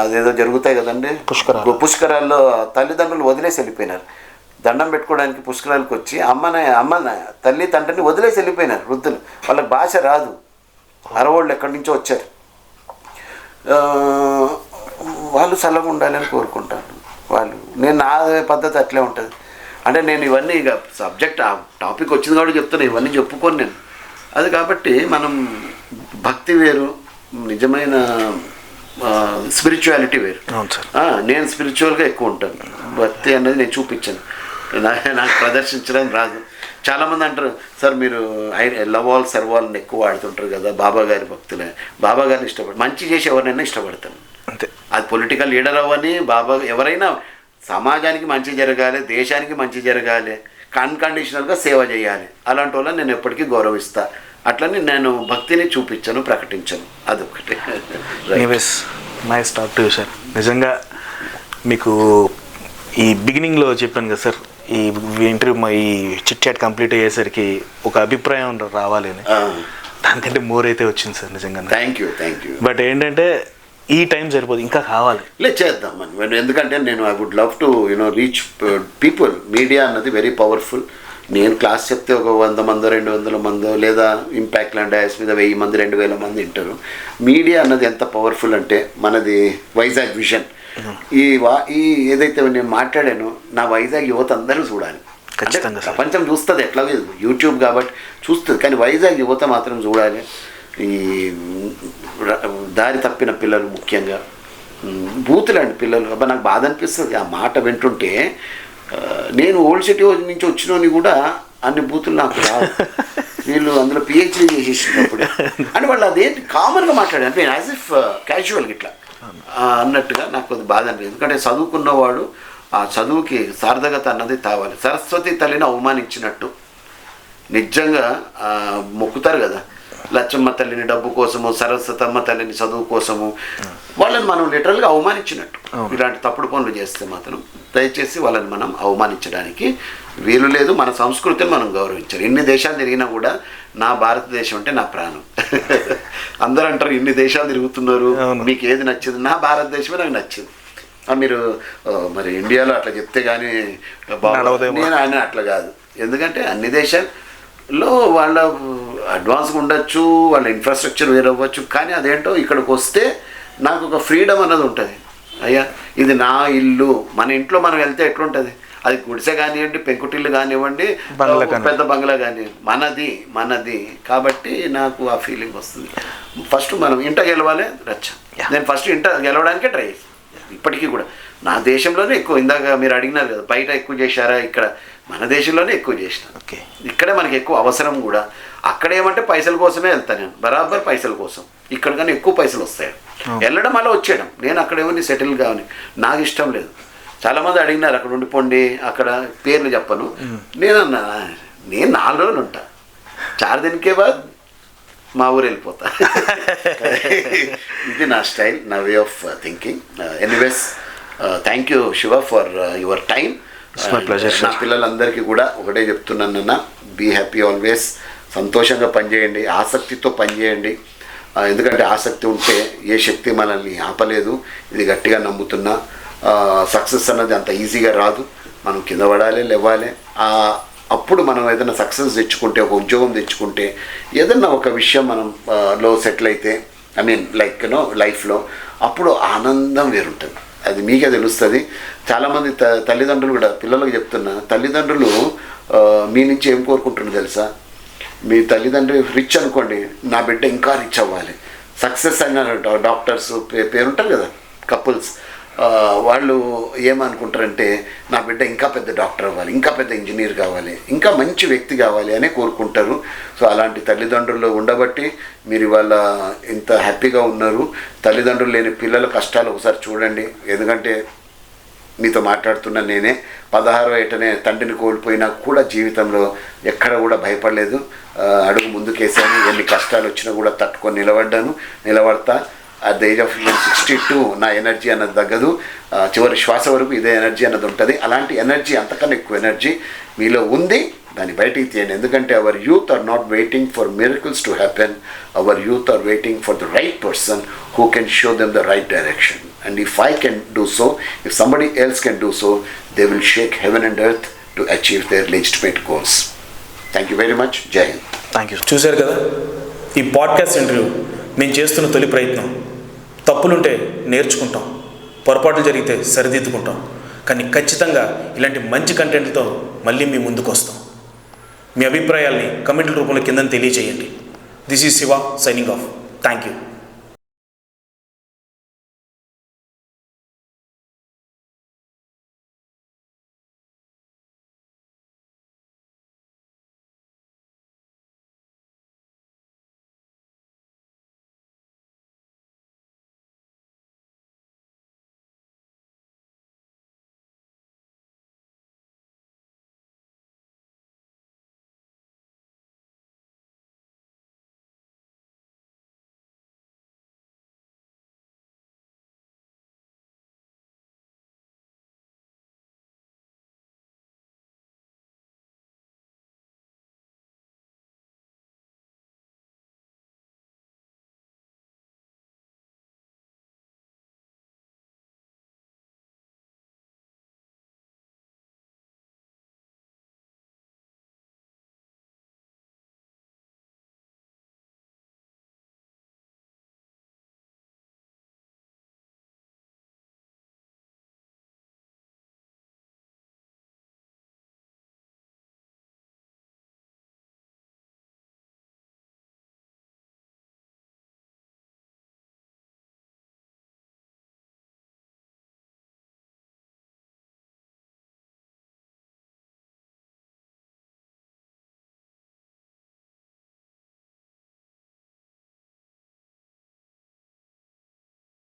అదేదో జరుగుతాయి కదండి పుష్కరాల్లో, తల్లిదండ్రులు వదిలేసి వెళ్ళిపోయినారు. దండం పెట్టుకోవడానికి పుష్కరాలకు వచ్చి అమ్మ తల్లి తండ్రిని వదిలేసి వెళ్ళిపోయినారు వృద్ధులు. వాళ్ళకి భాష రాదు, అరవోళ్ళు ఎక్కడి నుంచో వచ్చారు. వాళ్ళు చల్లగా ఉండాలని కోరుకుంటాను. వాళ్ళు, నేను నా పద్ధతి అట్లే ఉంటుంది. అంటే నేను ఇవన్నీ ఇక సబ్జెక్ట్ ఆ టాపిక్ వచ్చింది కాబట్టి చెప్తున్నా, ఇవన్నీ చెప్పుకొని నేను అది. కాబట్టి మనం భక్తి వేరు, నిజమైన స్పిరిచువాలిటీ వేరు. నేను స్పిరిచువల్గా ఎక్కువ ఉంటాను, భక్తి అనేది నేను చూపించాను, నాకు ప్రదర్శించడం రాదు. చాలామంది అంటారు సార్ మీరు లవ్ ఆల్ సర్వ్ ఆల్ ఎక్కువ వాడుతుంటారు కదా, బాబా గారి భక్తులే. బాబా గారిని ఇష్టపడి మంచి చేసి ఎవరినైనా ఇష్టపడతాను అంతే. అది పొలిటికల్ లీడర్ అవ్వని, బాబా ఎవరైనా సమాజానికి మంచి జరగాలి, దేశానికి మంచి జరగాలి, అన్కండిషనల్గా సేవ చేయాలి, అలాంటి వాళ్ళని నేను ఎప్పటికీ గౌరవిస్తా. అట్లని నేను భక్తిని చూపించాను, ప్రకటించాను, అదొకటి. Nice talk to you sir. నిజంగా మీకు ఈ బిగినింగ్లో చెప్పాను కదా సార్, ఈ ఇంటర్వ్యూ ఈ చిట్ చాట్ కంప్లీట్ అయ్యేసరికి ఒక అభిప్రాయం రావాలి అని, దానికంటే మోర్ అయితే వచ్చింది సార్ నిజంగా. Thank you. బట్ ఏంటంటే ఈ టైం సరిపోదు, ఇంకా కావాలి. చేద్దాం మనం, ఎందుకంటే నేను I would love to reach people. Media అన్నది వెరీ పవర్ఫుల్. నేను క్లాస్ చెప్తే ఒక 100 మందో 200 మందో, లేదా ఇంపాక్ట్ లాంటి డయాస్ మీద 1000 మంది 2000 మంది వింటారు. మీడియా అన్నది ఎంత పవర్ఫుల్ అంటే, మనది వైజాగ్ విజన్. ఈ ఏదైతే నేను మాట్లాడానో, నా వైజాగ్ యువత అందరూ చూడాలి. ఖచ్చితంగా ప్రపంచం చూస్తుంది, ఎట్లా యూట్యూబ్ కాబట్టి చూస్తుంది, కానీ వైజాగ్ యువత మాత్రం చూడాలి. ఈ దారి తప్పిన పిల్లలు, ముఖ్యంగా బూతులాంటి పిల్లలు, అబ్బా నాకు బాధ అనిపిస్తుంది ఆ మాట వింటుంటే. నేను ఓల్డ్ సిటీ నుంచి వచ్చినోని కూడా అన్ని బూతులు నాకు రావు. వీళ్ళు అందులో పిహెచ్డీ చేసేసినప్పుడు అంటే వాళ్ళు అదేంటి కామన్గా మాట్లాడారు, అంటే యాజ్ ఇఫ్ క్యాజువల్గా ఇట్లా అన్నట్టుగా నాకు అది బాధ అనిపించింది. ఎందుకంటే చదువుకున్నవాడు ఆ చదువుకి సార్థకత అన్నది తావాలి. సరస్వతి తల్లిని అవమానించినట్టు నిజంగా మొక్కుతారు కదా, లచ్చమ్మ తల్లిని డబ్బు కోసము, సరస్వతమ్మ తల్లిని చదువు కోసము, వాళ్ళని మనం లిటరల్గా అవమానించినట్టు. ఇలాంటి తప్పుడు పనులు చేస్తే మాత్రం దయచేసి వాళ్ళని మనం అవమానించడానికి వీలు లేదు. మన సంస్కృతిని మనం గౌరవించాలి. ఎన్ని దేశాలు తిరిగినా కూడా నా భారతదేశం అంటే నా ప్రాణం. అందరూ అంటారు ఇన్ని దేశాలు తిరుగుతున్నారు, మీకు ఏది నచ్చింది? నా భారతదేశమే నాకు నచ్చింది. మీరు మరి ఇండియాలో అట్లా చెప్తే కానీ నేను ఆయన అట్లా కాదు. ఎందుకంటే అన్ని దేశాల్లో వాళ్ళ అడ్వాన్స్గా ఉండొచ్చు, వాళ్ళ ఇన్ఫ్రాస్ట్రక్చర్ వేరే అవ్వచ్చు, కానీ అదేంటో ఇక్కడికి వస్తే నాకు ఒక ఫ్రీడమ్ అన్నది ఉంటుంది. అయ్యా ఇది నా ఇల్లు. మన ఇంట్లో మనం వెళ్తే ఎట్లుంటుంది, అది గుడిసె కానివ్వండి, పెంకుటిల్లు కానివ్వండి, పెద్ద బంగ్లా కానివ్వండి, మనది. కాబట్టి నాకు ఆ ఫీలింగ్ వస్తుంది. ఫస్ట్ మనం ఇంట గెలవాలి రచ్చ. నేను ఫస్ట్ ఇంట గెలవడానికే ట్రై చేస్తాను ఇప్పటికీ కూడా. నా దేశంలోనే ఎక్కువ, ఇందాక మీరు అడిగినారు కదా బయట ఎక్కువ చేశారా, ఇక్కడ మన దేశంలోనే ఎక్కువ చేసిన. ఇక్కడే మనకి ఎక్కువ అవసరం కూడా. అక్కడ ఏమంటే పైసల కోసమే వెళ్తాను నేను, బరాబర్ పైసల కోసం. ఇక్కడ కానీ ఎక్కువ పైసలు వస్తాయి, వెళ్ళడం అలా వచ్చేయడం. నేను అక్కడేమో సెటిల్ కావని నాకు ఇష్టం లేదు. చాలామంది అడిగినారు అక్కడ ఉండిపోండి, అక్కడ పేర్లు చెప్పను. నేను 4 రోజులు ఉంటా, 4 దినకే బాద్ మా ఊరు వెళ్ళిపోతా. ఇది నా స్టైల్, నా way of thinking. Anyways thank you Shiva for your time. నా పిల్లలందరికీ కూడా ఒకటే చెప్తున్నాను అన్న, బీ హ్యాపీ ఆల్వేస్. సంతోషంగా పనిచేయండి, ఆసక్తితో పనిచేయండి. ఎందుకంటే ఆసక్తి ఉంటే ఏ శక్తి మనల్ని ఆపలేదు. ఇది గట్టిగా నమ్ముతున్నా. సక్సెస్ అన్నది అంత ఈజీగా రాదు. మనం కింద పడాలి, లేవాలి. అప్పుడు మనం ఏదైనా సక్సెస్ తెచ్చుకుంటే, ఒక ఉద్యోగం తెచ్చుకుంటే, ఏదన్నా ఒక విషయం మనం లో సెటిల్ అయితే, లైఫ్లో, అప్పుడు ఆనందం వేరుంటుంది. అది మీకే తెలుస్తుంది. చాలామంది తల్లిదండ్రులు కూడా పిల్లలకు చెప్తున్నా, తల్లిదండ్రులు మీ నుంచి ఏం కోరుకుంటున్నారు తెలుసా? మీ తల్లిదండ్రులు రిచ్ అనుకోండి, నా బిడ్డ ఇంకా రిచ్ అవ్వాలి. సక్సెస్ అయిన డాక్టర్స్ పేరుంటారు కదా కపుల్స్, వాళ్ళు ఏమనుకుంటారంటే నా బిడ్డ ఇంకా పెద్ద డాక్టర్ అవ్వాలి, ఇంకా పెద్ద ఇంజనీర్ కావాలి, ఇంకా మంచి వ్యక్తి కావాలి అనే కోరుకుంటారు. సో అలాంటి తల్లిదండ్రులు ఉండబట్టి మీరు ఇవాళ ఇంత హ్యాపీగా ఉన్నారు. తల్లిదండ్రులు లేని పిల్లల కష్టాలు ఒకసారి చూడండి. ఎందుకంటే మీతో మాట్లాడుతున్న నేనే 16వ ఏటనే తండ్రిని కోల్పోయినా కూడా జీవితంలో ఎక్కడ కూడా భయపడలేదు. అడుగు ముందుకేసాను. ఎన్ని కష్టాలు వచ్చినా కూడా తట్టుకొని నిలబడతా. అట్ ద ఏజ్ ఆఫ్ 62 నా ఎనర్జీ అన్నది తగ్గదు. చివరి శ్వాస వరకు ఇదే ఎనర్జీ అన్నది ఉంటుంది. అలాంటి ఎనర్జీ, అంతకన్నా ఎక్కువ ఎనర్జీ మీలో ఉంది. దాన్ని బయటికి తీయండి. ఎందుకంటే our youth are not waiting for miracles to happen. Our youth are waiting for the right person who can show them the right direction. And if I can do so, if somebody else can do so, they will shake heaven and earth to achieve their legitimate goals. Thank you very much. Jai Hind. Thank you. చూశారు కదా ఈ పాడ్కాస్ట్ ఇంటర్వ్యూ. మేము చేస్తున్న తొలి ప్రయత్నం. తప్పులుంటే నేర్చుకుంటాం, పొరపాట్లు జరిగితే సరిదిద్దుకుంటాం. కానీ ఖచ్చితంగా ఇలాంటి మంచి కంటెంట్తో మళ్ళీ మీ ముందుకు వస్తాం. మీ అభిప్రాయాల్ని కమెంట్ల రూపంలో కింద తెలియజేయండి. This is Shiva signing off. Thank you.